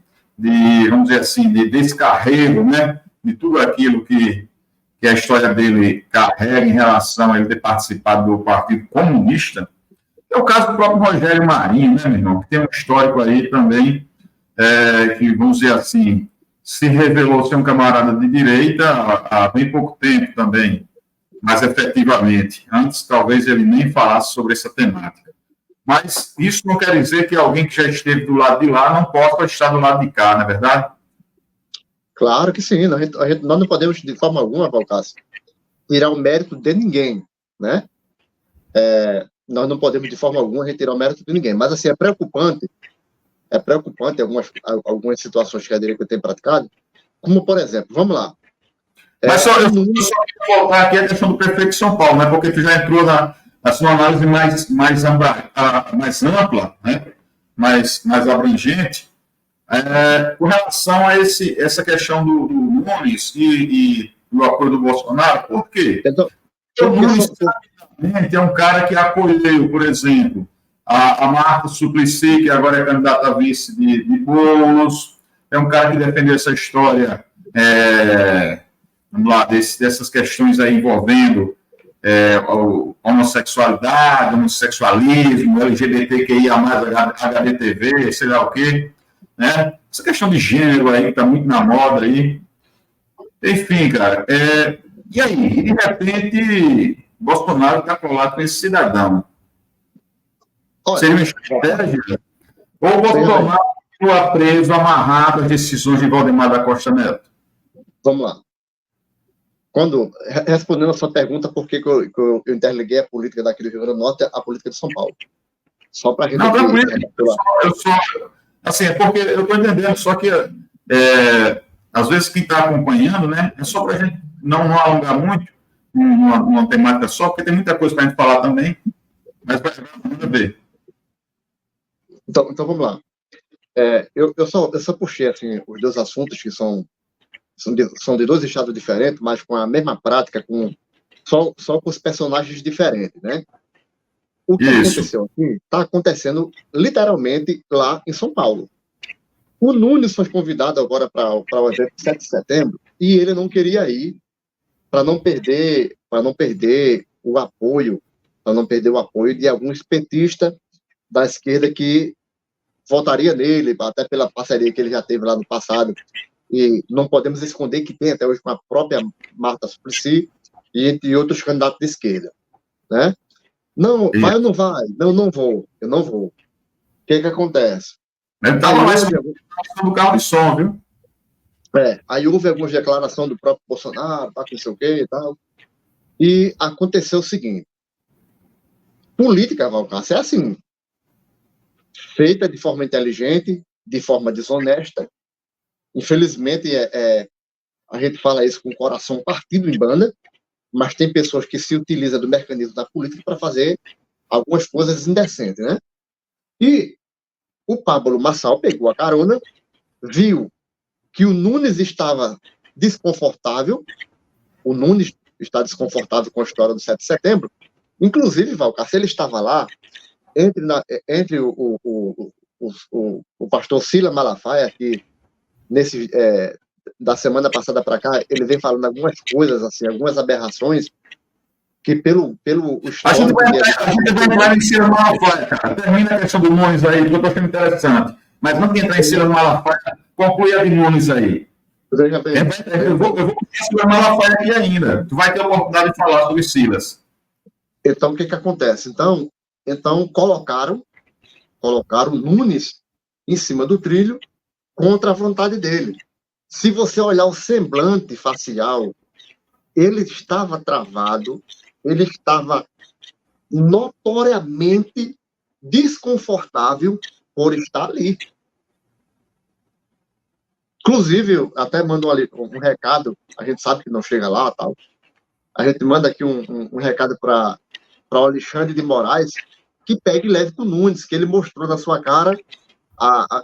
vamos dizer assim, de descarrego, né, de tudo aquilo que a história dele carrega em relação a ele ter participado do Partido Comunista, é o caso do próprio Rogério Marinho, né, meu irmão, que tem um histórico aí também, que, vamos dizer assim, se revelou ser um camarada de direita há bem pouco tempo também, mas efetivamente, antes talvez ele nem falasse sobre essa temática. Mas isso não quer dizer que alguém que já esteve do lado de lá não possa estar do lado de cá, não é verdade? Claro que sim. Nós não podemos, de forma alguma, Valcácio, tirar o mérito de ninguém, né? Nós não podemos, de forma alguma, retirar o mérito de ninguém. Mas, assim, é preocupante algumas situações que a direita tem praticado, como, por exemplo, vamos lá. Mas só queria voltar aqui a questão do prefeito de São Paulo, né? Porque tu já entrou na sua análise mais ampla, né? mais abrangente, com relação a essa questão do Nunes e do apoio do Bolsonaro. Por quê? Então, o Nunes é um cara que acolheu, por exemplo, a Marta Suplicy, que agora é candidata a vice de Boulos, é um cara que defendeu essa história, vamos lá, dessas questões aí envolvendo homossexualidade, homossexualismo, LGBTQIA+, HDTV, sei lá o quê, né? Essa questão de gênero aí, que está muito na moda aí. Enfim, cara, e aí, de repente, Bolsonaro está colado com esse cidadão. Seria uma estratégia? Ou o Bolsonaro está preso, amarrado às decisões de Valdemar da Costa Neto? Vamos lá. Respondendo a sua pergunta, por que eu interliguei a política daqui do Rio Grande do Norte à política de São Paulo? Só para a gente... Não, tranquilo. Assim, é porque eu estou entendendo, só que às vezes quem está acompanhando, né, é só para a gente não alongar muito numa temática só, porque tem muita coisa para a gente falar também, mas vai ver. Então vamos lá. Eu só puxei assim, os dois assuntos que são de dois estados diferentes, mas com a mesma prática, só com os personagens diferentes, né? O que aconteceu aqui está acontecendo literalmente lá em São Paulo. O Nunes foi convidado agora para o evento 7 de setembro e ele não queria ir para não perder o apoio de alguns petistas da esquerda que votaria nele, até pela parceria que ele já teve lá no passado. E não podemos esconder que tem até hoje com a própria Marta Suplicy e entre outros candidatos de esquerda, né? Não, vai ou não vai? Eu não vou. O que acontece? Ele estava mais no carro de som, viu? Aí houve algumas declarações do próprio Bolsonaro, não sei o quê e tal. E aconteceu o seguinte: política, Valcácio, é assim, feita de forma inteligente, de forma desonesta. Infelizmente, a gente fala isso com o coração partido em banda, mas tem pessoas que se utilizam do mecanismo da política para fazer algumas coisas indecentes, né? E o Pablo Marçal pegou a carona, viu que o Nunes estava desconfortável, o Nunes está desconfortável com a história do 7 de setembro, inclusive, Valcácio, ele estava lá entre o pastor Silas Malafaia, que da semana passada para cá, ele vem falando algumas coisas, assim, algumas aberrações, que pelo a gente vai entrar em Silas Malafaia, cara. Termina a questão do Nunes aí, que eu estou achando interessante. Mas vamos entrar em Silas Malafaia, conclui a de Nunes aí. Eu vou Silas Malafaia aqui ainda. Tu vai ter a oportunidade de falar sobre Silas. Então, o que acontece? Então colocaram Nunes em cima do trilho contra a vontade dele. Se você olhar o semblante facial, ele estava travado, ele estava notoriamente desconfortável por estar ali. Inclusive, até mandou ali um recado, a gente sabe que não chega lá, tal. A gente manda aqui um recado para o Alexandre de Moraes, que pegue leve com o Nunes, que ele mostrou na sua cara, a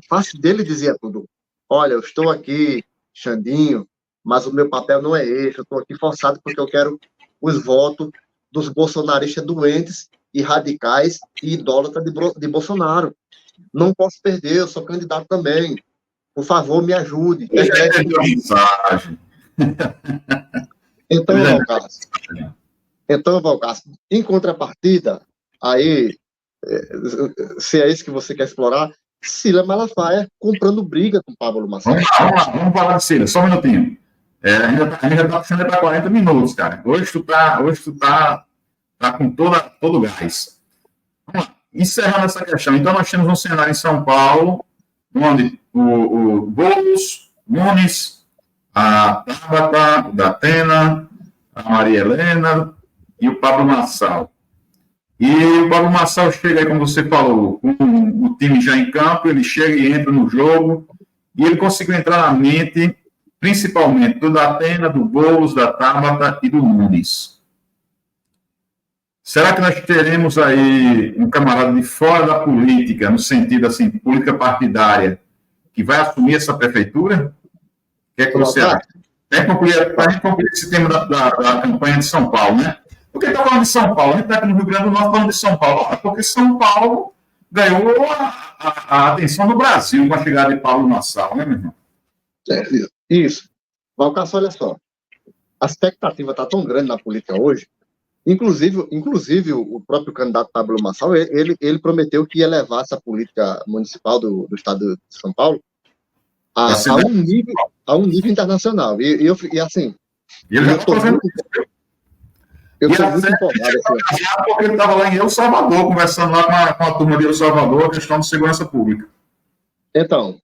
face dele dizia tudo. Olha, eu estou aqui, Xandinho, mas o meu papel não é esse, eu estou aqui forçado porque eu quero os votos dos bolsonaristas doentes e radicais e idólatras de Bolsonaro. Não posso perder, eu sou candidato também. Por favor, me ajude. Então, Valcácio, em contrapartida, aí, se é isso que você quer explorar, Silas Malafaia comprando briga com Pablo Marçal. Vamos falar de Silas, só um minutinho. A gente já está puxando para 40 minutos, cara. Hoje tu tá com todo o gás. Vamos lá. Encerrando essa questão. Então, nós temos um cenário em São Paulo, onde o Boulos Nunes, a Tabata, o Datena, a Maria Helena e o Pablo Marçal. E o Pablo Marçal chega aí, como você falou, com o time já em campo, ele chega e entra no jogo, e ele conseguiu entrar na mente, principalmente do Datena, do Boulos, da Tabata e do Nunes. Será que nós teremos aí um camarada de fora da política, no sentido assim, política partidária, que vai assumir essa prefeitura? O que é que você acha? Para a gente concluir esse tema da campanha de São Paulo, né? Por que está falando de São Paulo? A gente está aqui no Rio Grande do Norte falando de São Paulo. Porque São Paulo ganhou a atenção do Brasil com a chegada de Pablo Marçal, né, meu irmão? Isso. Valcácio, olha só. A expectativa está tão grande na política hoje. Inclusive o próprio candidato Pablo Marçal, ele prometeu que ia levar essa política municipal do estado de São Paulo a um nível internacional. E assim, eu estou muito empolgado. Porque ele estava lá em El Salvador, conversando lá com a turma de El Salvador, a questão de segurança pública. Então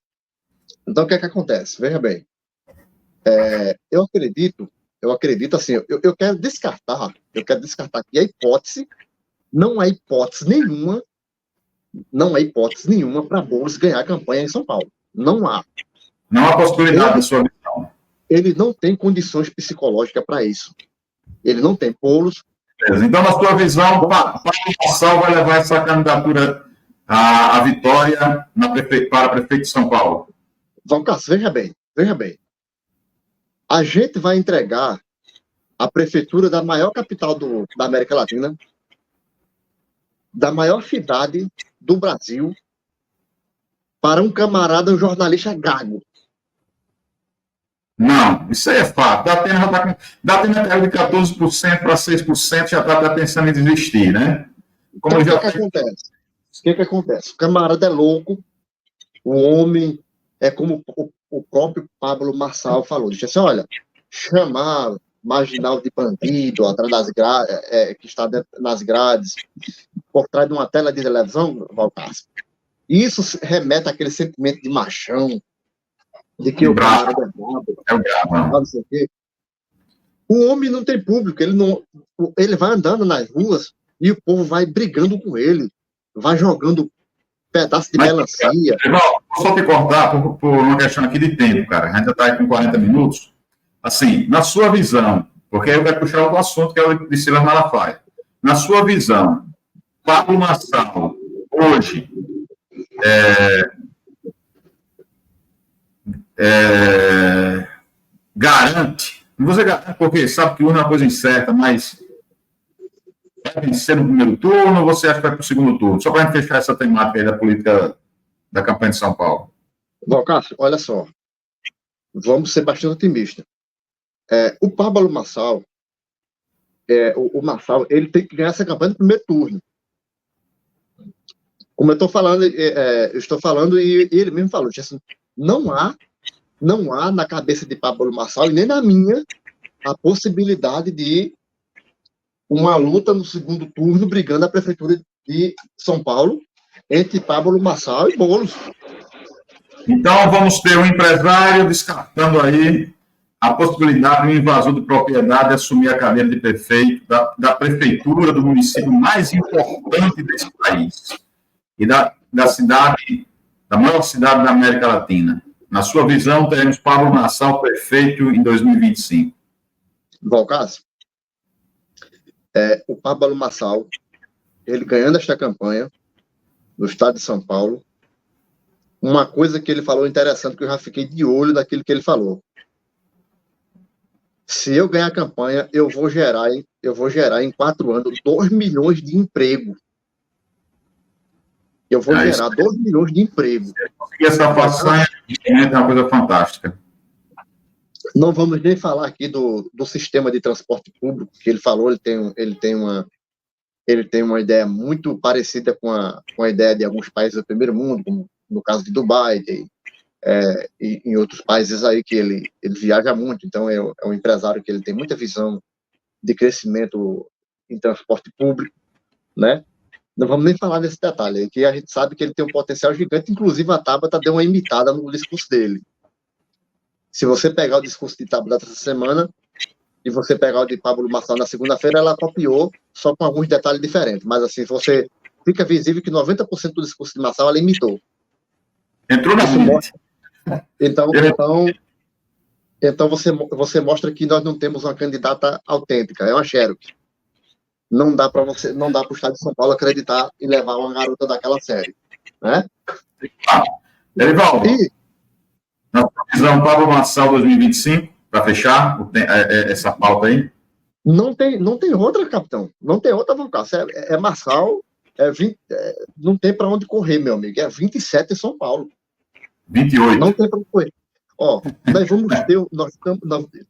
o que é que acontece? Veja bem, eu acredito assim, eu quero descartar que não há hipótese nenhuma para Boulos ganhar a campanha em São Paulo. Não há. Não há possibilidade da sua visão. Ele não tem condições psicológicas para isso. Ele não tem. Boulos. Então, na sua visão, Pablo Marçal vai levar essa candidatura à vitória para prefeito de São Paulo? Valcácio, veja bem. A gente vai entregar a prefeitura da maior capital da América Latina, da maior cidade do Brasil, para um camarada, um jornalista gago. Não, isso aí é fato. Datena caiu de 14% para 6%, já está pensando em desistir, né? Então, o que acontece? O camarada é louco, o homem é como o próprio Pablo Marçal falou. Disse assim, olha, chamar marginal de bandido, atrás das grades, que está nas grades, por trás de uma tela de televisão, Valcácio. Isso remete àquele sentimento de machão, de que o camarada é brabo, não sei o quê. O homem não tem público, ele vai andando nas ruas e o povo vai brigando com ele, vai jogando pedaço de melancia. Irmão, vou só te cortar por uma questão aqui de tempo, cara. A gente já está aí com 40 minutos. Assim, na sua visão, porque aí eu quero puxar outro assunto, que é o de Silas Malafaia. Na sua visão, Pablo Marçal, hoje, garante, você garante porque sabe que urna é uma coisa incerta, mas vai vencer no primeiro turno ou você acha que vai para o segundo turno? Só para a gente fechar essa temática aí da política da campanha de São Paulo. Valcácio, olha só, vamos ser bastante otimistas. O Pablo Marçal, o Marçal, ele tem que ganhar essa campanha no primeiro turno. Como eu estou falando, e ele mesmo falou, assim, não há na cabeça de Pablo Marçal, e nem na minha, a possibilidade de uma luta no segundo turno, brigando a prefeitura de São Paulo, entre Pablo Marçal e Boulos. Então, vamos ter um empresário descartando aí a possibilidade de um invasor de propriedade assumir a cadeira de prefeito da prefeitura do município mais importante desse país e da maior cidade da América Latina. Na sua visão, teremos Pablo Marçal prefeito em 2025. Valcácio, o Pablo Marçal, ele ganhando esta campanha no estado de São Paulo, uma coisa que ele falou interessante, que eu já fiquei de olho naquilo que ele falou. Se eu ganhar a campanha, eu vou gerar em 4 anos 2 milhões de emprego. Eu vou gerar 2 milhões de emprego. E essa façanha é uma coisa fantástica. Não vamos nem falar aqui do sistema de transporte público que ele falou. Ele tem uma ideia muito parecida com a ideia de alguns países do primeiro mundo, como no caso de Dubai, e em outros países aí que ele viaja muito. Então é um empresário que ele tem muita visão de crescimento em transporte público, né? Não vamos nem falar desse detalhe, que a gente sabe que ele tem um potencial gigante, inclusive a Tabata deu uma imitada no discurso dele. Se você pegar o discurso de Tabata essa semana e você pegar o de Pablo Marçal na segunda-feira, ela copiou, só com alguns detalhes diferentes. Mas, assim, você fica visível que 90% do discurso de Marçal ela imitou. Entrou na mente. Então você mostra que nós não temos uma candidata autêntica, é uma xerox. Não dá para o Estado de São Paulo acreditar e levar uma garota daquela série, né? Erivaldo, na sua visão, Pablo Marçal 2025, para fechar essa pauta aí? Não tem outra, capitão. Não tem outra vocação. É Marçal, 20, não tem para onde correr, meu amigo. É 27 em São Paulo. 28. Não tem para onde correr. Ó,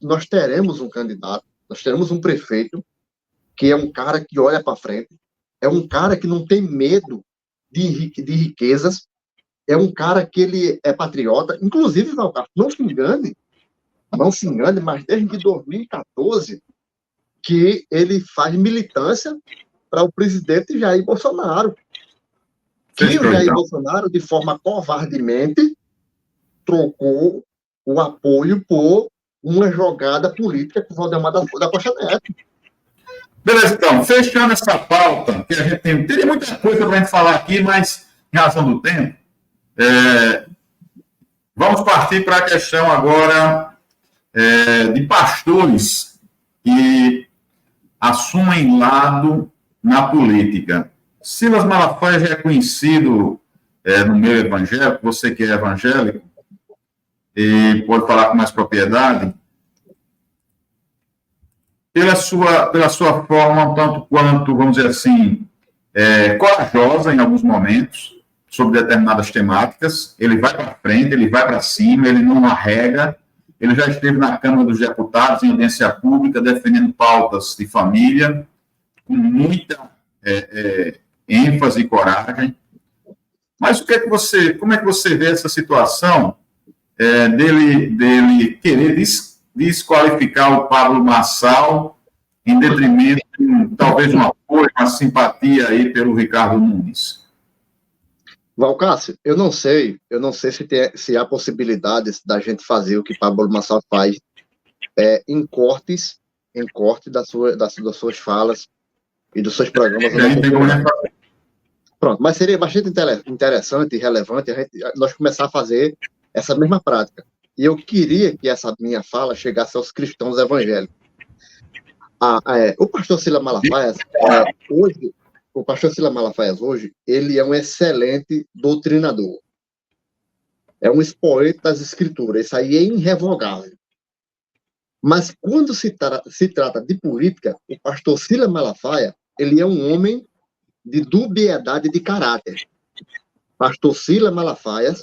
nós teremos um candidato, nós teremos um prefeito que é um cara que olha para frente, é um cara que não tem medo de riquezas, é um cara que ele é patriota. Inclusive, Valcar, não se engane, mas desde 2014 que ele faz militância para o presidente Jair Bolsonaro. Que o Jair Bolsonaro, de forma covardemente, trocou o apoio por uma jogada política com o Valdemar da Costa Neto. Beleza, então, fechando essa pauta, que a gente teria muita coisa para a gente falar aqui, mas em razão do tempo, vamos partir para a questão agora de pastores que assumem lado na política. Silas Malafaia já é conhecido no meio evangélico, você que é evangélico, e pode falar com mais propriedade, pela sua forma, um tanto quanto, vamos dizer assim, corajosa em alguns momentos, sobre determinadas temáticas. Ele vai para frente, ele vai para cima, ele não arrega. Ele já esteve na Câmara dos Deputados, em audiência pública, defendendo pautas de família, com muita ênfase e coragem. Mas como é que você vê essa situação dele querer desqualificar o Pablo Marçal em detrimento, talvez, um apoio, uma simpatia aí pelo Ricardo Nunes? Valcácio, eu não sei se há possibilidades da gente fazer o que Pablo Marçal faz em corte das suas falas e dos seus programas. Pronto, mas seria bastante interessante e relevante nós começar a fazer essa mesma prática. E eu queria que essa minha fala chegasse aos cristãos evangélicos. O pastor Silas Malafaia, hoje, ele é um excelente doutrinador. É um expoente das escrituras. Isso aí é irrevogável. Mas quando se trata de política, o pastor Silas Malafaia, ele é um homem de dubiedade de caráter. Pastor Silas Malafaia,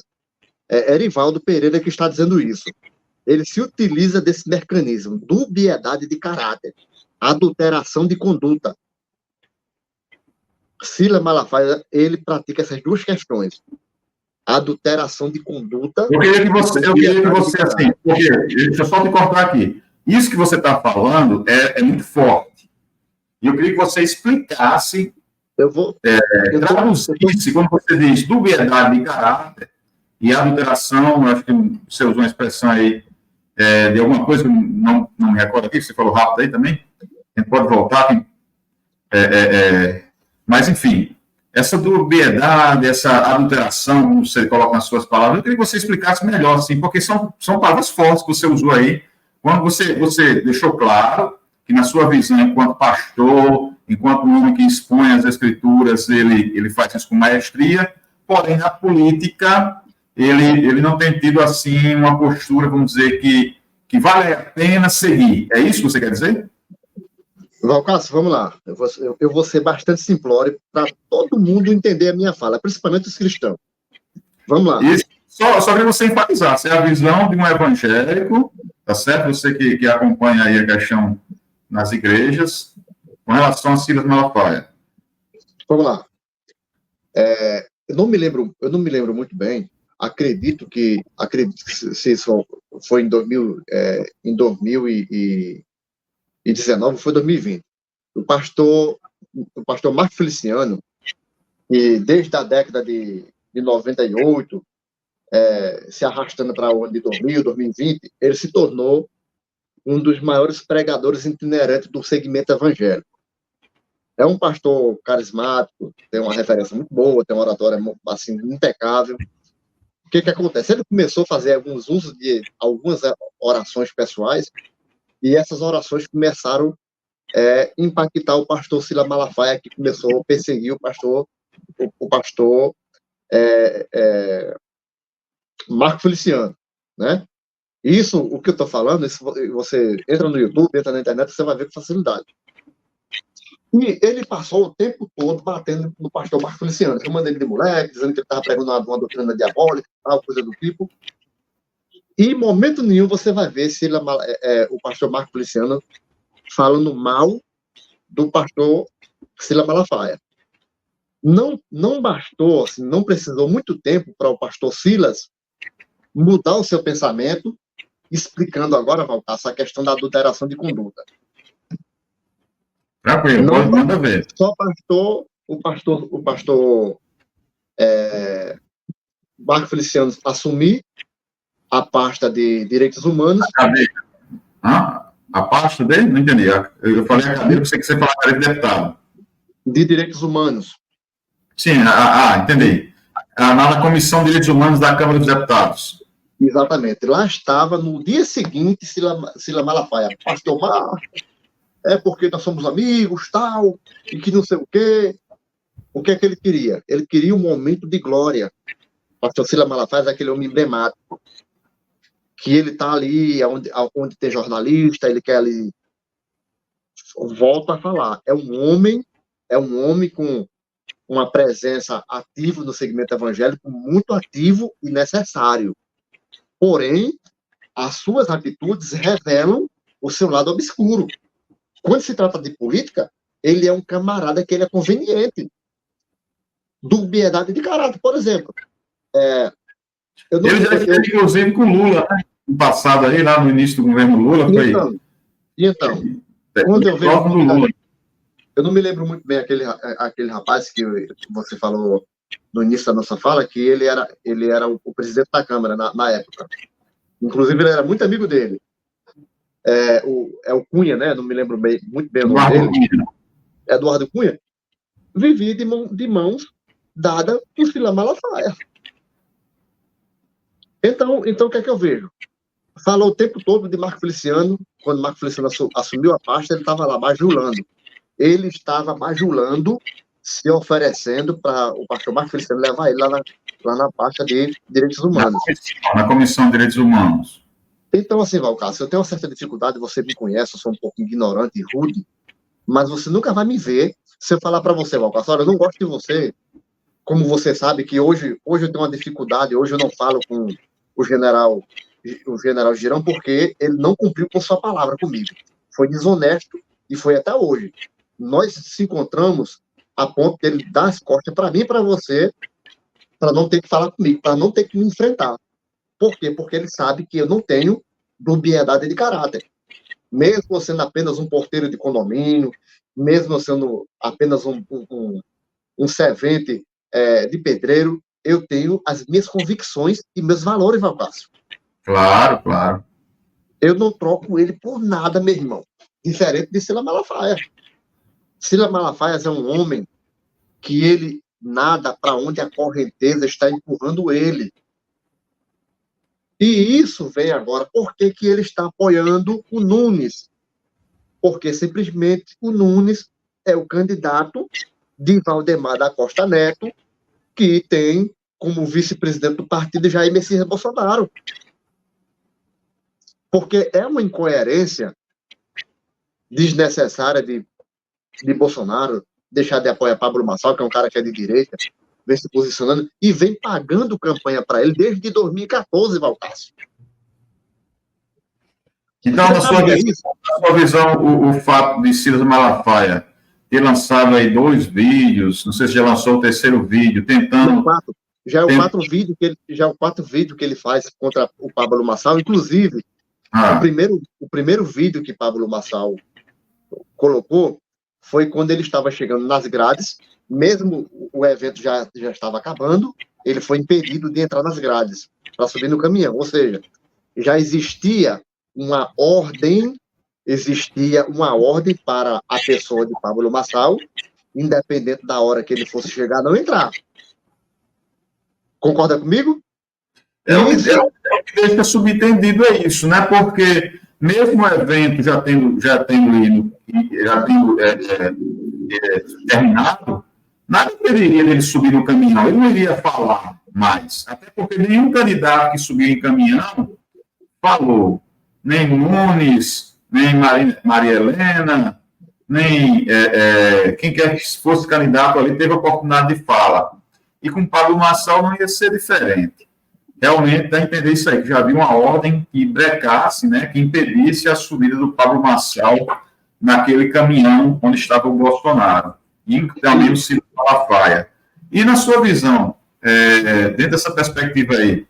Erivaldo Pereira que está dizendo isso. Ele se utiliza desse mecanismo, dubiedade de caráter, adulteração de conduta. Silas Malafaia, ele pratica essas duas questões. Adulteração de conduta. Eu queria que você assim, deixa eu só te cortar aqui. Isso que você está falando é muito forte. E eu queria que você explicasse, traduzisse, quando você diz dubiedade de caráter e adulteração, eu acho que você usou uma expressão aí de alguma coisa que não me recordo aqui, você falou rápido aí também, a gente pode voltar, mas enfim, essa dubiedade, essa adulteração, como você coloca nas suas palavras, eu queria que você explicasse melhor, assim, porque são palavras fortes que você usou aí, quando você deixou claro que na sua visão, enquanto pastor, enquanto um homem que expõe as escrituras, ele faz isso com maestria, porém, na política, ele não tem tido, assim, uma postura, vamos dizer, que vale a pena seguir. É isso que você quer dizer? Valcácio, vamos lá. Eu vou ser bastante simplório para todo mundo entender a minha fala, principalmente os cristãos. Vamos lá. Isso, só queria você enfatizar, essa é a visão de um evangélico, tá certo? Você que acompanha aí a questão nas igrejas, com relação a Silas Malafaia. Vamos lá. Eu não me lembro muito bem. Acredito que se isso foi em 2019, foi 2020. O pastor Marco Feliciano, que desde a década de 98 se arrastando para o ano de 2000, 2020, ele se tornou um dos maiores pregadores itinerantes do segmento evangélico. É um pastor carismático, tem uma referência muito boa, tem uma oratória assim, impecável. O que acontece? Ele começou a fazer alguns usos de algumas orações pessoais, e essas orações começaram a impactar o pastor Silas Malafaia, que começou a perseguir o pastor Marco Feliciano, né? Isso, o que eu estou falando, você entra no YouTube, entra na internet, você vai ver com facilidade. E ele passou o tempo todo batendo no pastor Marco Feliciano, chamando ele de moleque, dizendo que ele estava pregando uma doutrina diabólica, tal, coisa do tipo. E em momento nenhum você vai ver o pastor Marco Feliciano falando mal do pastor Silas Malafaia. Não bastou, assim, não precisou muito tempo para o pastor Silas mudar o seu pensamento, explicando agora, Valcácio, a questão da adulteração de conduta. Tranquilo, pode mandar ver. Só o pastor Marco Feliciano assumir a pasta de direitos humanos. A pasta dele? Não entendi. Eu falei a cadeira, você que você falou de deputado. De direitos humanos. Sim, entendi. Na Comissão de Direitos Humanos da Câmara dos Deputados. Exatamente. Lá estava, no dia seguinte, Silas Malafaia. Pastor Marco, porque nós somos amigos, tal, e que não sei o quê. O que é que ele queria? Ele queria um momento de glória. Pastor Silas Malafaia é aquele homem emblemático, que ele está ali, onde tem jornalista, ele quer ali... Volto a falar, é um homem com uma presença ativa no segmento evangélico, muito ativo e necessário. Porém, as suas atitudes revelam o seu lado obscuro. Quando se trata de política, ele é um camarada que ele é conveniente. Dubiedade de caráter, por exemplo. Ele já esteve, inclusive, com Lula, né? No passado aí, lá no início do governo Lula, foi... Então quando eu vejo... Lula. Eu não me lembro muito bem aquele rapaz que você falou no início da nossa fala, que ele era o presidente da Câmara na época. Inclusive, ele era muito amigo dele. O Cunha, né? Não me lembro muito bem o nome dele. Cunha. Eduardo Cunha. Vivia de mãos dadas por Silas Malafaia. Então, o que é que eu vejo? Falou o tempo todo de Marco Feliciano. Quando Marco Feliciano assumiu a pasta, ele estava lá bajulando. Ele estava bajulando, se oferecendo para o pastor Marco Feliciano levar ele lá na pasta de direitos humanos. Na Comissão de Direitos Humanos. Então, assim, Valcácio, eu tenho uma certa dificuldade, você me conhece, eu sou um pouco ignorante e rude, mas você nunca vai me ver se eu falar para você, Valcácio, olha, eu não gosto de você, como você sabe que hoje eu tenho uma dificuldade, hoje eu não falo com o general Girão, porque ele não cumpriu com sua palavra comigo. Foi desonesto e foi até hoje. Nós se encontramos a ponto de ele dar as costas para mim e para você, para não ter que falar comigo, para não ter que me enfrentar. Por quê? Porque ele sabe que eu não tenho dubiedade de caráter. Mesmo sendo apenas um porteiro de condomínio, mesmo sendo apenas um servente de pedreiro, eu tenho as minhas convicções e meus valores, Valcácio. Claro, claro. Eu não troco ele por nada, meu irmão. Diferente de Silas Malafaia. Silas Malafaia é um homem que ele nada para onde a correnteza está empurrando ele. E isso vem agora. Por que ele está apoiando o Nunes? Porque simplesmente o Nunes é o candidato de Valdemar da Costa Neto, que tem como vice-presidente do partido Jair Messias Bolsonaro. Porque é uma incoerência desnecessária de Bolsonaro deixar de apoiar Pablo Marçal, que é um cara que é de direita, vem se posicionando e vem pagando campanha para ele desde 2014, Valcácio. Então, na sua visão, o fato de Silas Malafaia ter lançado aí 2 vídeos, não sei se já lançou o 3º vídeo, tentando... Já é o 4 vídeo que ele faz contra o Pablo Marçal, inclusive, o primeiro vídeo que Pablo Marçal colocou foi quando ele estava chegando nas grades, mesmo o evento já estava acabando, ele foi impedido de entrar nas grades. para subir no caminhão. Ou seja, já existia uma ordem para a pessoa de Pablo Marçal, independente da hora que ele fosse chegar, não entrar. Concorda comigo? O que deixa subentendido é isso, né? Porque mesmo o evento já tendo terminado, nada impediria dele subir no caminhão, ele não iria falar mais. Até porque nenhum candidato que subiu em caminhão falou. Nem Nunes, nem Maria Helena, nem quem quer que fosse candidato ali teve a oportunidade de fala. E com Pablo Marçal não ia ser diferente. Realmente dá a entender isso aí, que já havia uma ordem que brecasse, né, que impedisse a subida do Pablo Marçal naquele caminhão onde estava o Bolsonaro, e também o Ciro Malafaia. E na sua visão, dentro dessa perspectiva aí,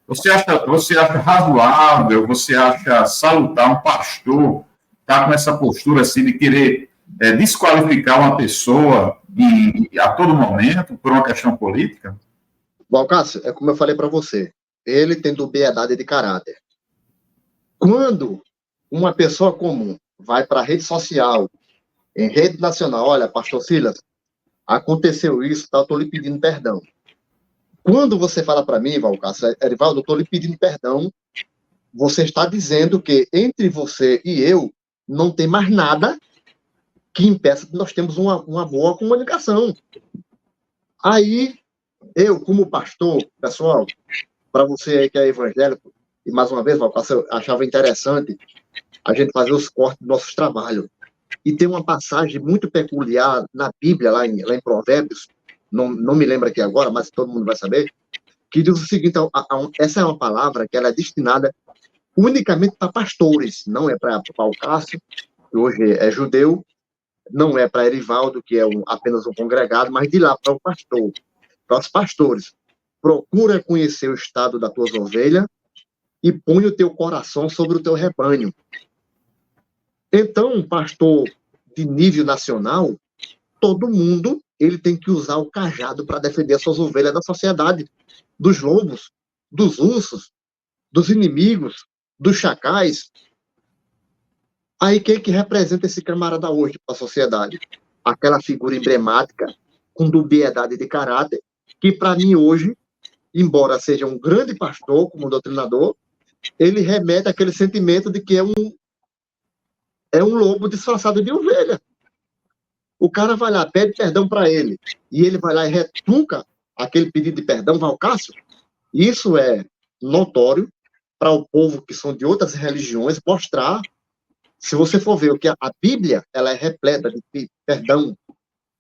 você acha razoável, você acha salutar um pastor estar com essa postura assim de querer desqualificar uma pessoa a todo momento por uma questão política? Bom, Cássio, é como eu falei para você, ele tem dubiedade de caráter. Quando uma pessoa comum vai para a rede social, em rede nacional, olha, pastor Silas, aconteceu isso, tá, eu estou lhe pedindo perdão. Quando você fala para mim, Valcácio, Erivaldo, eu estou lhe pedindo perdão, você está dizendo que entre você e eu não tem mais nada que impeça que nós temos uma boa comunicação. Aí, eu, como pastor, pessoal, para você aí que é evangélico, e mais uma vez, Valcácio, eu achava interessante a gente fazer os cortes dos nossos trabalhos. E tem uma passagem muito peculiar na Bíblia, lá em Provérbios, não me lembro aqui agora, mas todo mundo vai saber, que diz o seguinte, essa é uma palavra que ela é destinada unicamente para pastores, não é para o Cássio, que hoje é judeu, não é para Erivaldo, que é apenas um congregado, mas de lá para o pastor, para os pastores. Procura conhecer o estado das tuas ovelhas e põe o teu coração sobre o teu rebanho. Então, um pastor de nível nacional, todo mundo ele tem que usar o cajado para defender as suas ovelhas da sociedade, dos lobos, dos ursos, dos inimigos, dos chacais. Aí quem que representa esse camarada hoje para a sociedade? Aquela figura emblemática, com dubiedade de caráter, que para mim hoje, embora seja um grande pastor, como doutrinador, ele remete àquele sentimento de que é um lobo disfarçado de ovelha. O cara vai lá, pede perdão para ele, e ele vai lá e retruca aquele pedido de perdão, Valcácio. Isso é notório para o povo que são de outras religiões mostrar. Se você for ver o que a Bíblia, ela é repleta de perdão.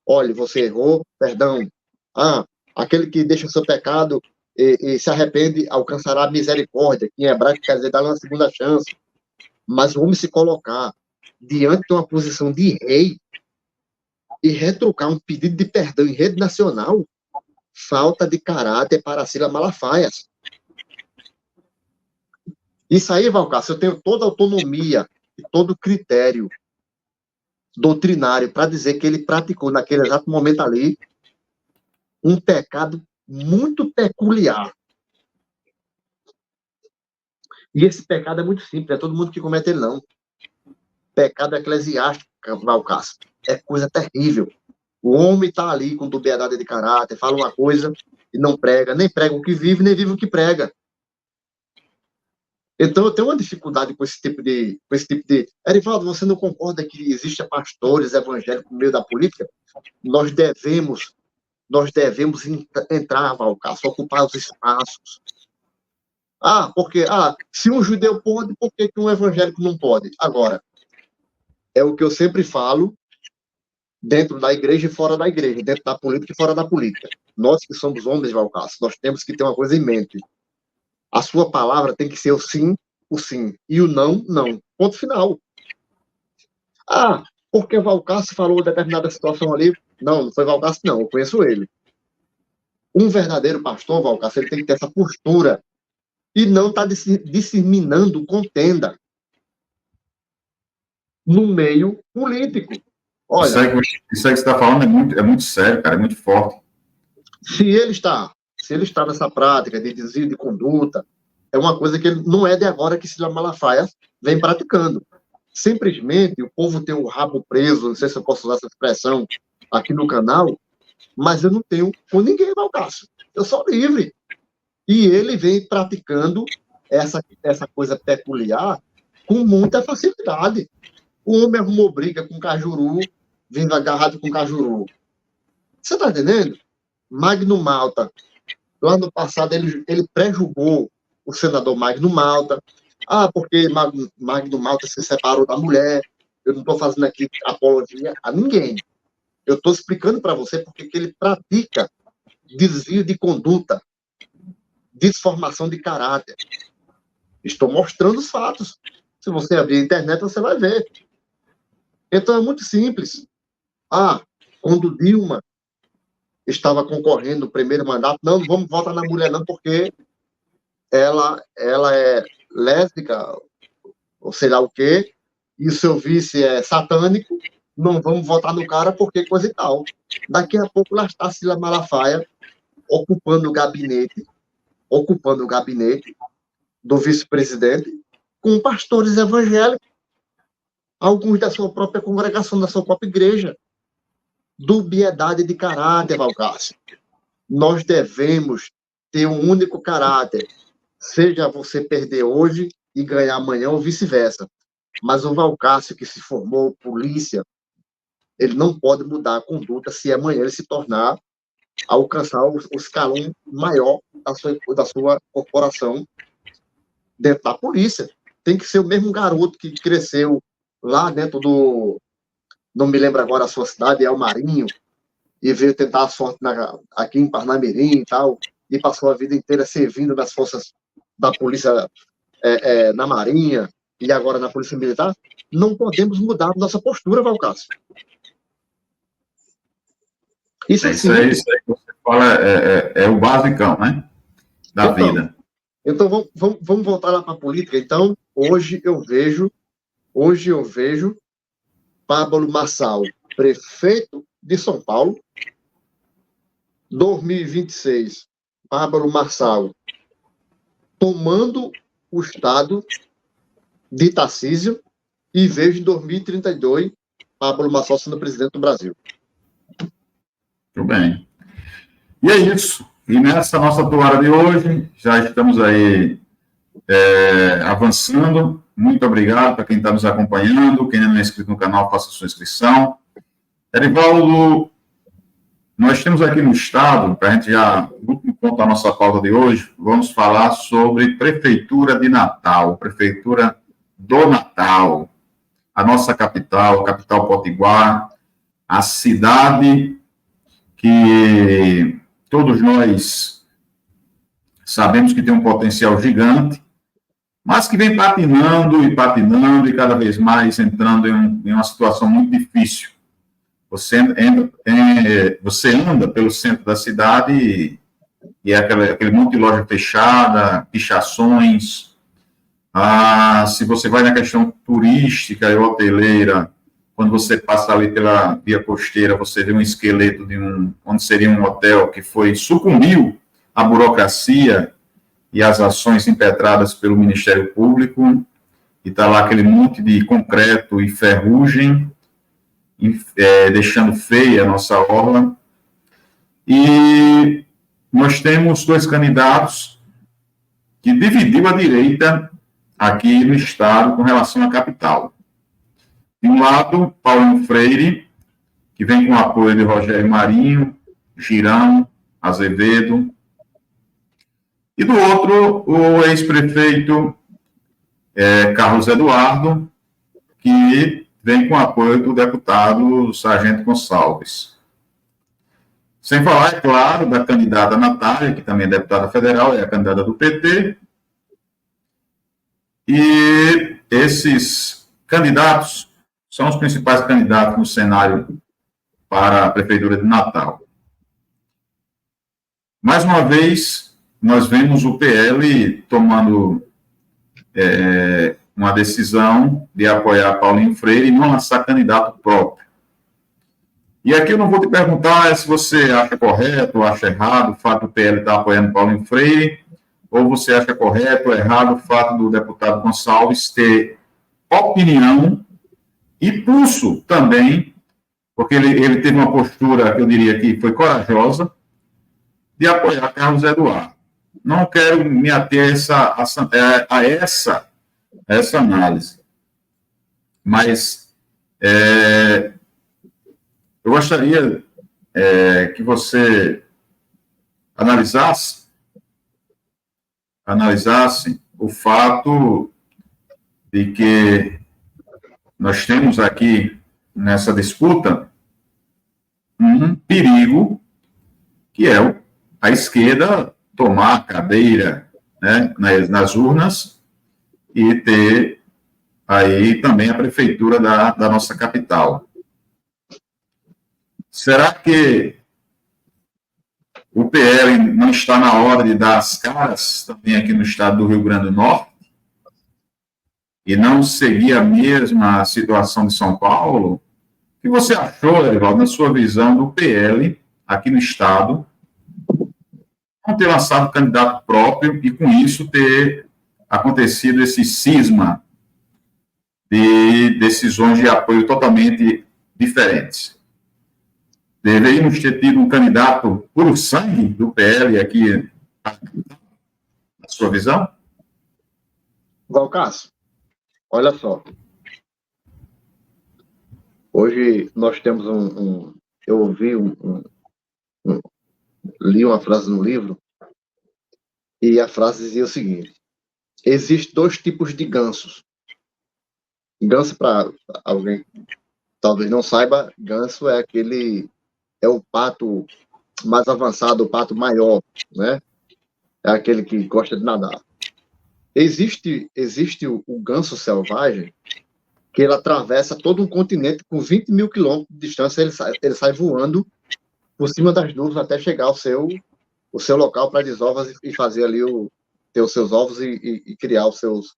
Olha, você errou, perdão. Aquele que deixa o seu pecado e se arrepende alcançará a misericórdia, que em hebraico quer dizer dar uma segunda chance. Mas vamos se colocar diante de uma posição de rei e retrucar um pedido de perdão em rede nacional, falta de caráter para Ciro Malafaia. Isso aí, Valcácio, eu tenho toda a autonomia e todo o critério doutrinário para dizer que ele praticou naquele exato momento ali um pecado muito peculiar. E esse pecado é muito simples, é todo mundo que comete ele não. Pecado eclesiástico, Valcácio, é coisa terrível. O homem está ali com dubiedade de caráter, fala uma coisa e não prega, nem prega o que vive, nem vive o que prega. Então, eu tenho uma dificuldade com esse tipo de... Erivaldo, você não concorda que existem pastores evangélicos no meio da política? Nós devemos entrar, Valcácio, ocupar os espaços. Porque se um judeu pode, por que um evangélico não pode? Agora, é o que eu sempre falo, dentro da igreja e fora da igreja, dentro da política e fora da política. Nós que somos homens, Valcácio, nós temos que ter uma coisa em mente. A sua palavra tem que ser o sim, e o não, não. Ponto final. Porque Valcácio falou determinada situação ali. Não foi Valcácio, não, eu conheço ele. Um verdadeiro pastor, Valcácio, ele tem que ter essa postura e não estar disseminando contenda no meio político. Olha, isso aí que você está falando é muito sério, cara, é muito forte. Se ele está se ele está nessa prática de desvio de conduta, é uma coisa que ele, não é de agora que Cília Malafaia vem praticando. Simplesmente o povo tem o rabo preso, não sei se eu posso usar essa expressão aqui no canal, mas eu não tenho com ninguém, Valcácio. Eu sou livre. E ele vem praticando essa coisa peculiar com muita facilidade. O homem arrumou briga com Cajuru, vindo agarrado com Cajuru. Você está entendendo? Magno Malta. No ano passado, ele pré-julgou o senador Magno Malta. Porque Magno Malta se separou da mulher. Eu não estou fazendo aqui apologia a ninguém. Eu estou explicando para você porque que ele pratica desvio de conduta, desformação de caráter. Estou mostrando os fatos. Se você abrir a internet, você vai ver. Então, é muito simples. Quando Dilma estava concorrendo no primeiro mandato, não vamos votar na mulher não, porque ela é lésbica, ou sei lá o quê, e o seu vice é satânico, não vamos votar no cara porque coisa e tal. Daqui a pouco lá está Cília Malafaia ocupando o gabinete do vice-presidente com pastores evangélicos, alguns da sua própria congregação, da sua própria igreja. Dubiedade de caráter, Valcácio. Nós devemos ter um único caráter, seja você perder hoje e ganhar amanhã ou vice-versa. Mas o Valcácio, que se formou polícia, ele não pode mudar a conduta se amanhã ele se tornar, alcançar o escalão maior da sua corporação dentro da polícia. Tem que ser o mesmo garoto que cresceu lá dentro não me lembro agora a sua cidade, é o Marinho, e veio tentar a sorte aqui em Parnamirim e tal, e passou a vida inteira servindo nas forças da polícia na Marinha e agora na Polícia Militar. Não podemos mudar nossa postura, Valcácio. Isso aí que você fala é o basicão, né? Da vida. Então, vamos voltar lá para a política. Então, hoje eu vejo Pablo Marçal, prefeito de São Paulo. 2026, Pablo Marçal tomando o estado de Tarcísio, e vejo em 2032 Pablo Marçal sendo presidente do Brasil. Muito bem. E é isso. E nessa nossa toada de hoje, já estamos aí avançando. Muito obrigado para quem está nos acompanhando. Quem não é inscrito no canal, faça sua inscrição. Erivaldo, nós temos aqui no Estado, para a gente já, no último ponto da nossa pauta de hoje, vamos falar sobre Prefeitura de Natal, Prefeitura do Natal, a nossa capital, a capital potiguar, a cidade que todos nós sabemos que tem um potencial gigante, mas que vem patinando e cada vez mais entrando em uma situação muito difícil. Você anda pelo centro da cidade e é aquele monte de loja fechada, pichações. Se você vai na questão turística e hoteleira, quando você passa ali pela via costeira, você vê um esqueleto onde seria um hotel que sucumbiu à burocracia e às ações impetradas pelo Ministério Público, e está lá aquele monte de concreto e ferrugem, deixando feia a nossa orla. E nós temos dois candidatos que dividiu a direita aqui no Estado com relação à capital. De um lado, Paulo Freire, que vem com o apoio de Rogério Marinho, Girão, Azevedo. E do outro, o ex-prefeito Carlos Eduardo, que vem com o apoio do deputado Sargento Gonçalves. Sem falar, é claro, da candidata Natália, que também é deputada federal, é a candidata do PT. E esses candidatos são os principais candidatos no cenário para a Prefeitura de Natal. Mais uma vez, nós vemos o PL tomando uma decisão de apoiar Paulinho Freire e não lançar candidato próprio. E aqui eu não vou te perguntar se você acha correto ou acha errado o fato do PL estar apoiando Paulo Freire, ou você acha correto ou errado o fato do deputado Gonçalves ter opinião e pulso também, porque ele teve uma postura, que eu diria que foi corajosa, de apoiar Carlos Eduardo. Não quero me ater a essa análise, mas eu gostaria que você analisasse o fato de que nós temos aqui, nessa disputa, um perigo, que é a esquerda tomar a cadeira, né, nas urnas e ter aí também a prefeitura da nossa capital. Será que o PL não está na hora de dar as caras também aqui no estado do Rio Grande do Norte e não seguir a mesma situação de São Paulo? O que você achou, Erivaldo, na sua visão do PL aqui no estado, não ter lançado candidato próprio e, com isso, ter acontecido esse cisma de decisões de apoio totalmente diferentes? Deveríamos ter tido um candidato puro sangue do PL aqui, na sua visão? Valcácio, olha só. Hoje nós temos eu ouvi li uma frase no livro, e a frase dizia o seguinte: existem 2 tipos de gansos. Ganso, para alguém talvez não saiba, ganso é o pato mais avançado, o pato maior, né? É aquele que gosta de nadar. Existe o ganso selvagem, que ele atravessa todo um continente com 20 mil quilômetros de distância, ele sai voando por cima das nuvens até chegar ao seu local para desovas e fazer ali ter os seus ovos e criar os seus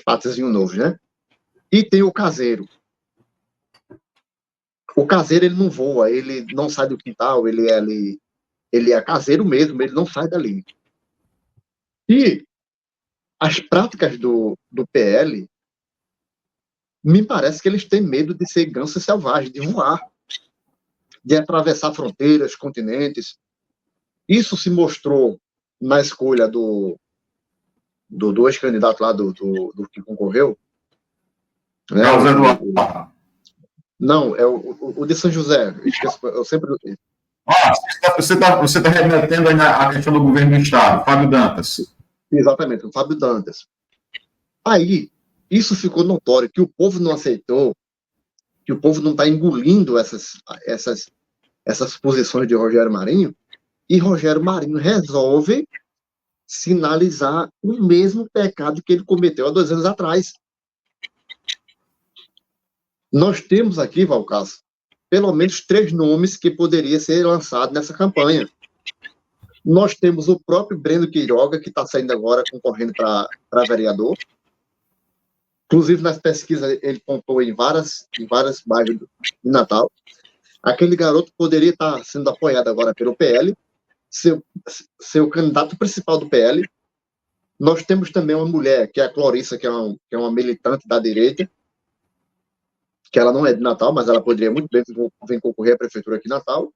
patozinhos novos, né? E tem o caseiro. O caseiro, ele não voa, ele não sai do quintal, ele é caseiro mesmo, ele não sai dali. E as práticas do PL, me parece que eles têm medo de ser ganso selvagem, de voar, de atravessar fronteiras, continentes. Isso se mostrou na escolha do ex-candidato lá do que concorreu. Né? Carlos Eduardo. Não, é o de São José. Eu sempre... Você está remetendo a questão do governo do Estado, Fábio Dantas. Exatamente, o Fábio Dantas. Aí, isso ficou notório, que o povo não aceitou, que o povo não está engolindo essas posições de Rogério Marinho, e Rogério Marinho resolve sinalizar o mesmo pecado que ele cometeu há 2 anos atrás. Nós temos aqui, Valcácio, pelo menos 3 nomes que poderiam ser lançados nessa campanha. Nós temos o próprio Breno Queiroga, que está saindo agora concorrendo para vereador. Inclusive, nas pesquisas, ele pontuou em vários bairros de Natal. Aquele garoto poderia estar sendo apoiado agora pelo PL, ser o candidato principal do PL. Nós temos também uma mulher, que é a Clorissa, que é uma militante da direita, que ela não é de Natal, mas ela poderia muito bem vir concorrer à prefeitura aqui em Natal.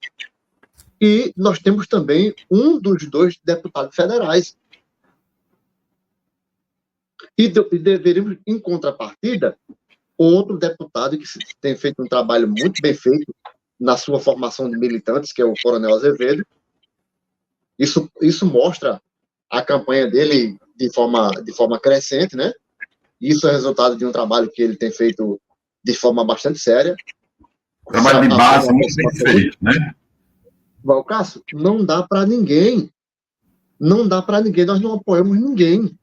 E nós temos também um dos 2 deputados federais. E deveríamos, em contrapartida, outro deputado que tem feito um trabalho muito bem feito na sua formação de militantes, que é o Coronel Azevedo. Isso mostra a campanha dele de forma crescente, né? Isso é resultado de um trabalho que ele tem feito de forma bastante séria. Trabalho de base muito bem feito, né? Valcácio, não dá para ninguém. Não dá para ninguém. Nós não apoiamos ninguém.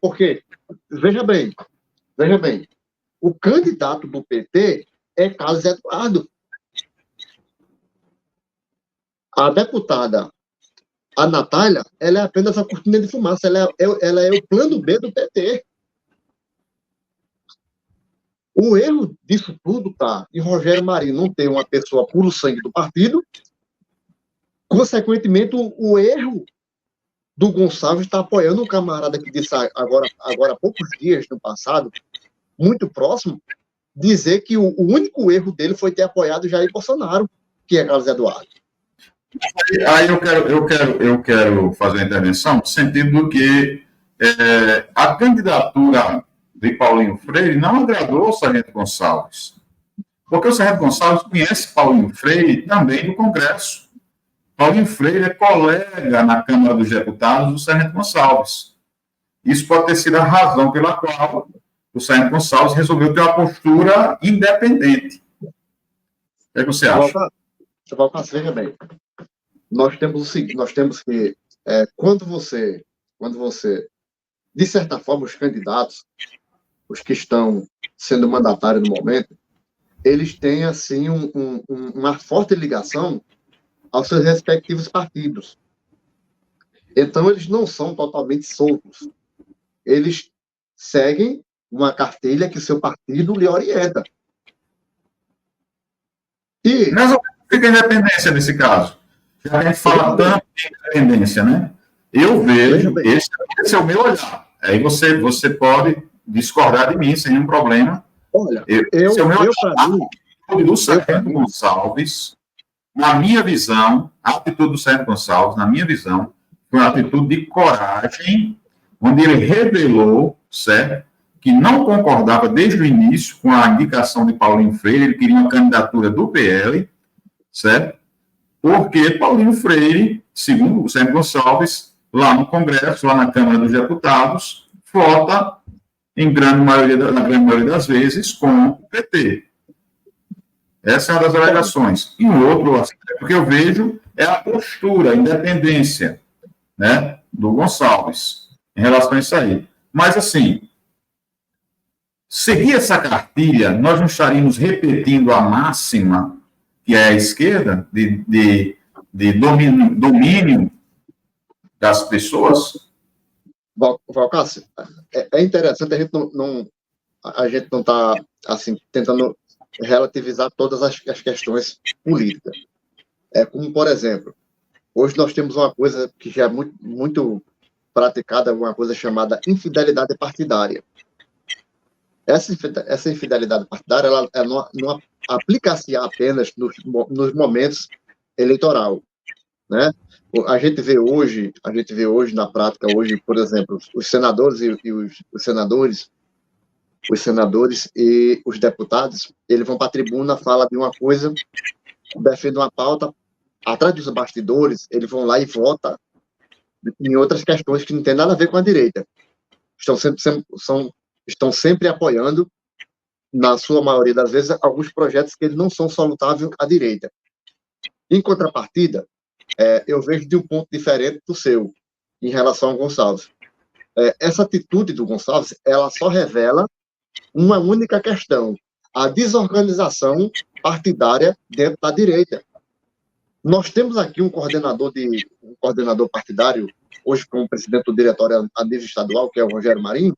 Porque, veja bem, o candidato do PT é Carlos Eduardo. A deputada, a Natália, ela é apenas a cortina de fumaça, ela é o plano B do PT. O erro disso tudo está em Rogério Marinho não ter uma pessoa puro sangue do partido, consequentemente, o erro do Gonçalves está apoiando um camarada que disse agora há poucos dias, no passado, muito próximo, dizer que o único erro dele foi ter apoiado Jair Bolsonaro, que é Carlos Eduardo. Aí eu quero fazer uma intervenção no sentido do que a candidatura de Paulinho Freire não agradou ao Sargento Gonçalves, porque o Sargento Gonçalves conhece Paulinho Freire também do Congresso. Paulinho Freire é colega na Câmara dos Deputados do Sargento Gonçalves. Isso pode ter sido a razão pela qual o Sargento Gonçalves resolveu ter uma postura independente. O que é que você acha? Valcácio, veja bem. Nós temos o seguinte, nós temos que, quando você, de certa forma, os candidatos, os que estão sendo mandatários no momento, eles têm, assim, uma forte ligação aos seus respectivos partidos. Então, eles não são totalmente soltos. Eles seguem uma cartilha que o seu partido lhe orienta. Mas o que é independência nesse caso? Já a gente fala tanto de independência, né? Eu vejo, esse é o meu olhar. Aí você pode discordar de mim sem nenhum problema. Olha, esse é o meu olhar. Do Sargento Gonçalves, na minha visão, a atitude do Sargento Gonçalves, na minha visão, foi uma atitude de coragem, onde ele revelou, certo, que não concordava desde o início com a indicação de Paulinho Freire, ele queria uma candidatura do PL, certo? Porque Paulinho Freire, segundo o Sargento Gonçalves, lá no Congresso, lá na Câmara dos Deputados, vota, na grande maioria das vezes, com o PT. Essa é uma das alegações. E o outro aspecto que eu vejo é a postura, a independência, né, do Gonçalves em relação a isso aí. Mas, assim, seguir essa cartilha, nós não estaríamos repetindo a máxima, que é a esquerda, de domínio das pessoas? Valcácio, é interessante, a gente não está assim, tentando relativizar todas as questões políticas. Como, por exemplo, hoje nós temos uma coisa que já é muito praticada, uma coisa chamada infidelidade partidária. Essa infidelidade partidária ela não aplica-se apenas nos momentos eleitoral, né? A gente vê hoje na prática por exemplo, os senadores e os deputados, eles vão para a tribuna, falam de uma coisa, defendem uma pauta, atrás dos bastidores, eles vão lá e votam em outras questões que não tem nada a ver com a direita. Estão sempre apoiando, na sua maioria das vezes, alguns projetos que eles não são salutáveis à direita. Em contrapartida, eu vejo de um ponto diferente do seu, em relação ao Gonçalves. Essa atitude do Gonçalves, ela só revela uma única questão: a desorganização partidária dentro da direita. Nós temos aqui um coordenador partidário, hoje como presidente do diretório a nível estadual, que é o Rogério Marinho,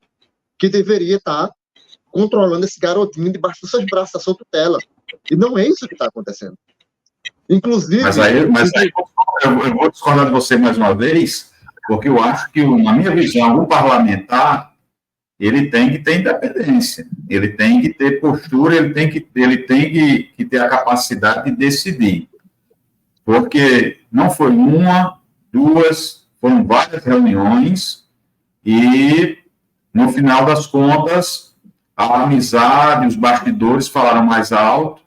que deveria estar controlando esse garotinho debaixo dos seus braços, da sua tutela. E não é isso que está acontecendo. Inclusive... Mas aí eu vou discordar de você mais uma vez, porque eu acho que, na minha visão, o parlamentar, ele tem que ter independência, ele tem que ter postura, ele tem que ter a capacidade de decidir. Porque não foi uma, duas, foram várias reuniões e, no final das contas, a amizade, os bastidores falaram mais alto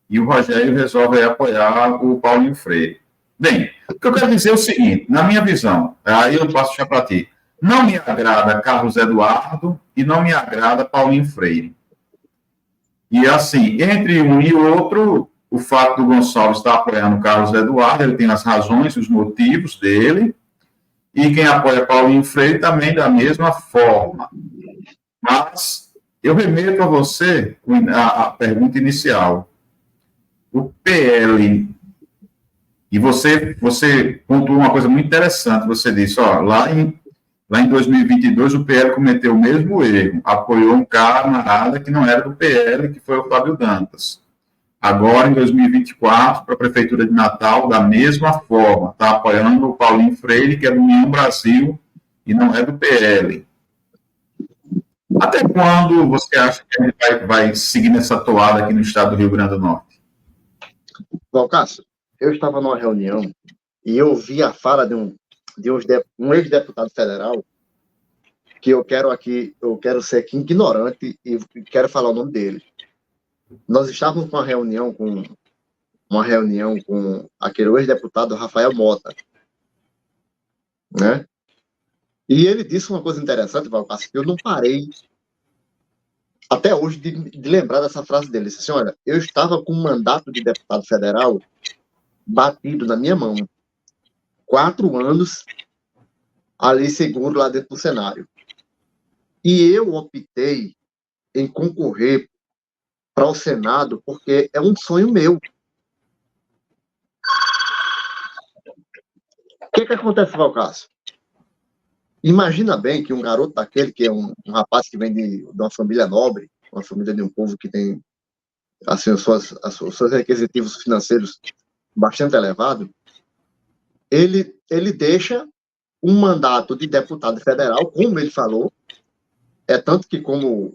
e o Rogério resolve apoiar o Paulinho Freire. Bem, o que eu quero dizer é o seguinte, na minha visão, aí eu passo já para ti, não me agrada Carlos Eduardo e não me agrada Paulinho Freire. E, assim, entre um e outro, o fato do Gonçalves estar apoiando Carlos Eduardo, ele tem as razões, os motivos dele, e quem apoia Paulinho Freire também da mesma forma. Mas eu remeto a você a pergunta inicial. O PL, e você pontuou uma coisa muito interessante, você disse, lá Lá em 2022, o PL cometeu o mesmo erro, apoiou um camarada que não era do PL, que foi o Flávio Dantas. Agora, em 2024, para a Prefeitura de Natal, da mesma forma, está apoiando o Paulinho Freire, que é do União Brasil e não é do PL. Até quando você acha que a gente vai seguir nessa toada aqui no estado do Rio Grande do Norte? Bom, Cássio, eu estava numa reunião e eu vi a fala de um ex-deputado federal que eu quero ser aqui ignorante e quero falar o nome dele. Nós estávamos com uma reunião com aquele ex-deputado Rafael Mota, né? E ele disse uma coisa interessante, Valcácio, que eu não parei até hoje de lembrar dessa frase dele. Ele disse assim, olha, eu estava com um mandato de deputado federal batido na minha mão. 4 anos ali seguro lá dentro do cenário. E eu optei em concorrer para o Senado porque é um sonho meu. O que acontece, Valcácio? Imagina bem que um garoto daquele, que é um rapaz que vem de uma família nobre, uma família de um povo que tem assim, os seus requisitivos financeiros bastante elevados, ele deixa um mandato de deputado federal, como ele falou, tanto que como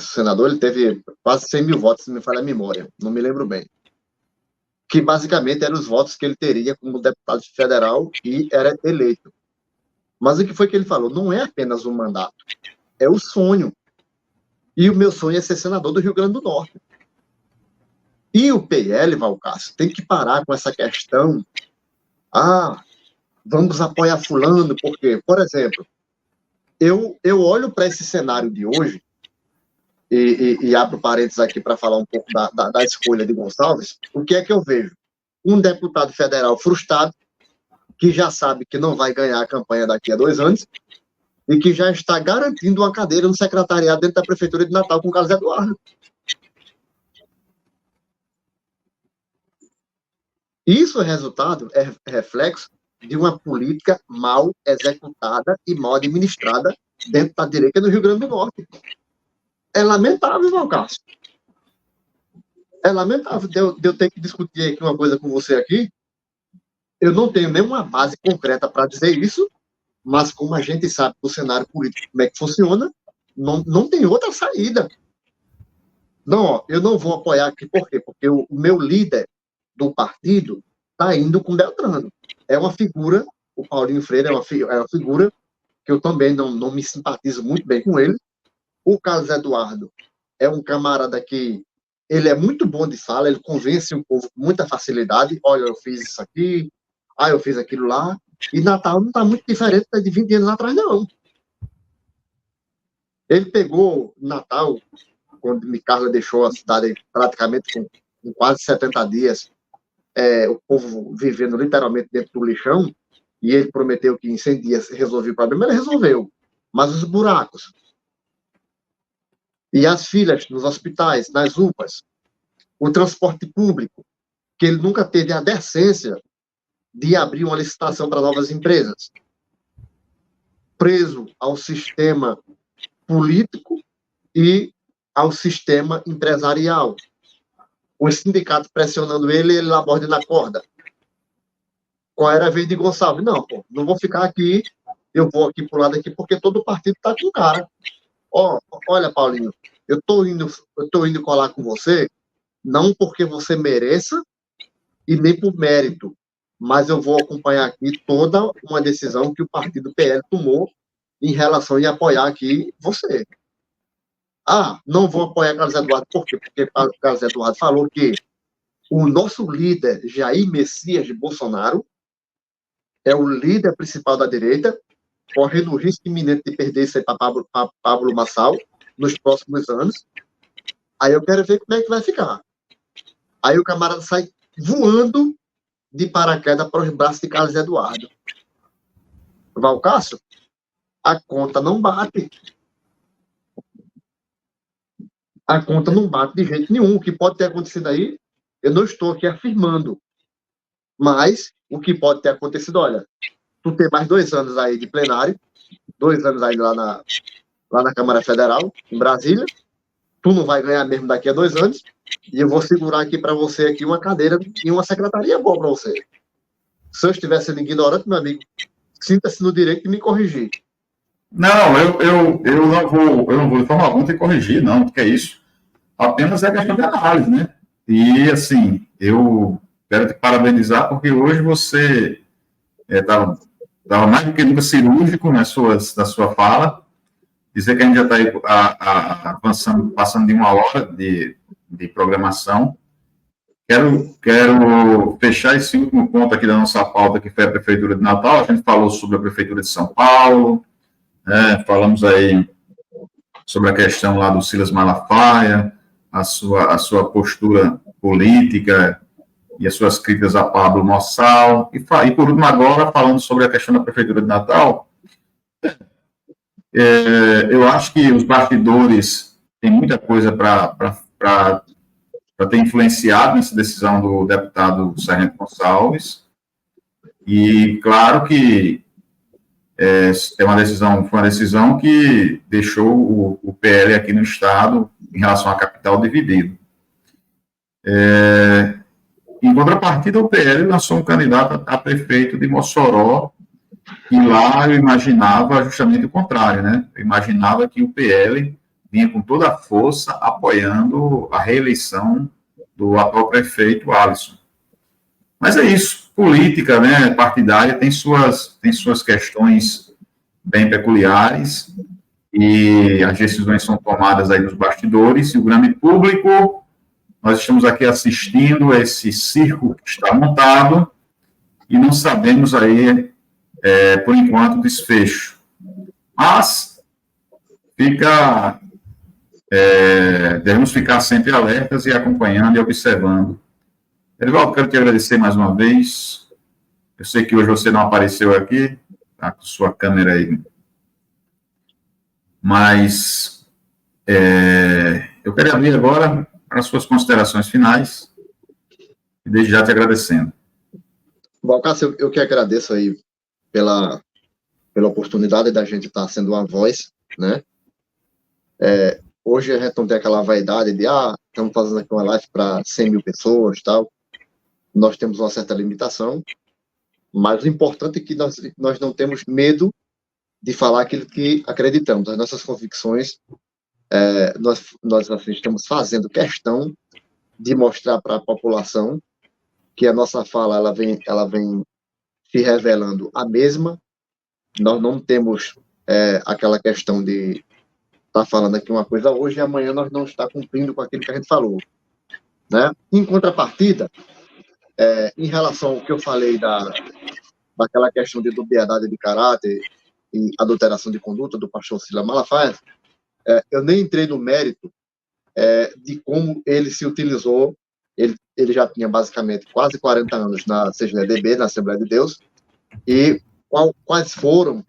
senador, ele teve quase 100 mil votos, se me falha a memória, não me lembro bem. Que basicamente eram os votos que ele teria como deputado federal e era eleito. Mas o que foi que ele falou? Não é apenas um mandato, é o sonho. E o meu sonho é ser senador do Rio Grande do Norte. E o PL, Valcácio, tem que parar com essa questão. Vamos apoiar fulano, porque, por exemplo, eu olho para esse cenário de hoje e abro parênteses aqui para falar um pouco da escolha de Gonçalves. O que é que eu vejo? Um deputado federal frustrado, que já sabe que não vai ganhar a campanha daqui a 2 anos e que já está garantindo uma cadeira no secretariado dentro da Prefeitura de Natal com o Carlos Eduardo. Isso é resultado, é reflexo de uma política mal executada e mal administrada dentro da direita do Rio Grande do Norte. É lamentável, Valcácio. É lamentável de eu ter que discutir aqui uma coisa com você aqui. Eu não tenho nenhuma base concreta para dizer isso, mas como a gente sabe do cenário político como é que funciona, não tem outra saída. Não, eu não vou apoiar aqui, por quê? Porque o meu líder do partido está indo com Beltrano. É uma figura, o Paulinho Freire é uma figura que eu também não me simpatizo muito bem com ele. O Carlos Eduardo é um camarada que ele é muito bom de fala, ele convence o povo com muita facilidade. Olha, eu fiz isso aqui, eu fiz aquilo lá. E Natal não está muito diferente de 20 anos atrás, não. Ele pegou Natal, quando Carla deixou a cidade praticamente com quase 70 dias, o povo vivendo literalmente dentro do lixão, e ele prometeu que em 100 dias resolvia o problema, ele resolveu. Mas os buracos, e as filas nos hospitais, nas UPAs, o transporte público, que ele nunca teve a decência de abrir uma licitação para novas empresas, preso ao sistema político e ao sistema empresarial. Os sindicatos pressionando ele lá borde na corda. Qual era a vez de Gonçalves? Não, pô, não vou ficar aqui, eu vou aqui pro lado aqui, porque todo partido está com cara. Olha, Paulinho, eu tô indo colar com você, não porque você mereça e nem por mérito, mas eu vou acompanhar aqui toda uma decisão que o partido PL tomou em relação a apoiar aqui você. Não vou apoiar Carlos Eduardo, por quê? Porque Carlos Eduardo falou que o nosso líder, Jair Messias de Bolsonaro, é o líder principal da direita, correndo o risco iminente de perder isso aí para Pablo Marçal nos próximos anos. Aí eu quero ver como é que vai ficar. Aí o camarada sai voando de paraquedas para os braços de Carlos Eduardo. Valcácio, a conta não bate. A conta não bate de jeito nenhum. O que pode ter acontecido aí, eu não estou aqui afirmando. Mas o que pode ter acontecido, olha, tu tem mais 2 anos aí de plenário, 2 anos aí lá na Câmara Federal, em Brasília. Tu não vai ganhar mesmo daqui a 2 anos, e eu vou segurar aqui para você aqui uma cadeira e uma secretaria boa para você. Se eu estiver sendo ignorante, meu amigo, sinta-se no direito de me corrigir. Não, eu não vou de forma alguma te corrigir, não, porque é isso. Apenas é questão de análise, né? E, assim, eu quero te parabenizar, porque hoje você estava mais do que nunca cirúrgico na sua fala. Dizer que a gente já está aí avançando, passando de 1 hora de programação. Quero fechar esse último ponto aqui da nossa pauta, que foi a Prefeitura de Natal. A gente falou sobre a Prefeitura de São Paulo, falamos aí sobre a questão lá do Silas Malafaia, a sua postura política e as suas críticas a Pablo Mossal. E por último, agora, falando sobre a questão da Prefeitura de Natal, eu acho que os bastidores têm muita coisa para ter influenciado nessa decisão do deputado Sargento Gonçalves. E, claro que foi uma decisão que deixou o PL aqui no Estado, em relação à capital, dividido. Em contrapartida, o PL lançou um candidato a prefeito de Mossoró, e lá eu imaginava justamente o contrário, né? Eu imaginava que o PL vinha com toda a força apoiando a reeleição do atual prefeito, Alisson. Mas é isso, política, né, partidária tem suas questões bem peculiares, e as decisões são tomadas aí nos bastidores, e o grande público, nós estamos aqui assistindo esse circo que está montado, e não sabemos aí, por enquanto, o desfecho. Mas devemos ficar sempre alertas e acompanhando e observando. Erivaldo, quero te agradecer mais uma vez. Eu sei que hoje você não apareceu aqui, tá com sua câmera aí. Mas eu quero abrir agora para as suas considerações finais, e desde já te agradecendo. Bom, Cássio, eu que agradeço aí pela oportunidade da gente estar sendo uma voz, né? Hoje a gente não tem aquela vaidade de, estamos fazendo aqui uma live para 100 mil pessoas e tal. Nós temos uma certa limitação, mas o importante é que nós não temos medo de falar aquilo que acreditamos. As nossas convicções, nós assim, estamos fazendo questão de mostrar para a população que a nossa fala ela vem se revelando a mesma. Nós não temos aquela questão de estar falando aqui uma coisa hoje e amanhã nós não está cumprindo com aquilo que a gente falou, né? Em contrapartida, em relação ao que eu falei daquela questão de dubiedade de caráter e adulteração de conduta do pastor Silas Malafaia, eu nem entrei no mérito de como ele se utilizou. Ele já tinha basicamente quase 40 anos na CGDB, na Assembleia de Deus, e quais foram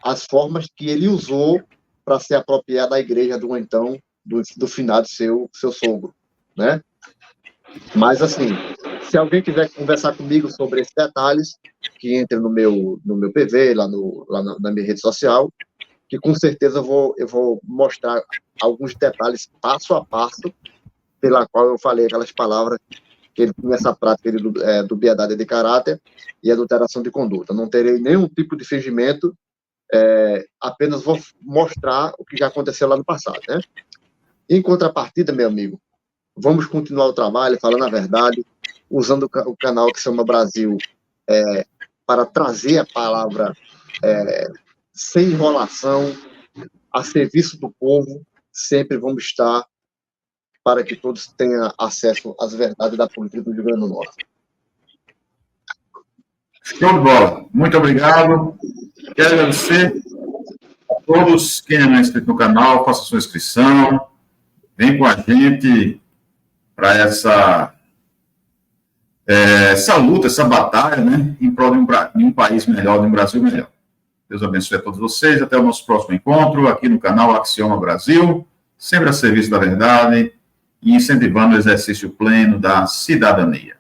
as formas que ele usou para se apropriar da igreja do finado seu sogro, né? Mas, assim, se alguém quiser conversar comigo sobre esses detalhes, que entre no meu PV, lá na minha rede social, que com certeza eu vou mostrar alguns detalhes passo a passo, pela qual eu falei aquelas palavras, que ele tinha essa prática de dubiedade de caráter e adulteração de conduta. Não terei nenhum tipo de fingimento, apenas vou mostrar o que já aconteceu lá no passado, né? Em contrapartida, meu amigo, vamos continuar o trabalho, falando a verdade, usando o canal que se chama Brasil para trazer a palavra sem enrolação, a serviço do povo. Sempre vamos estar para que todos tenham acesso às verdades da política do Rio Grande do Norte. Show de bola. Muito obrigado. Quero agradecer a todos. Quem não é inscrito no canal, faça sua inscrição. Vem com a gente para essa luta, essa batalha, né, em prol de um país melhor, de um Brasil melhor. Deus abençoe a todos vocês. Até o nosso próximo encontro aqui no canal Axioma Brasil, sempre a serviço da verdade e incentivando o exercício pleno da cidadania.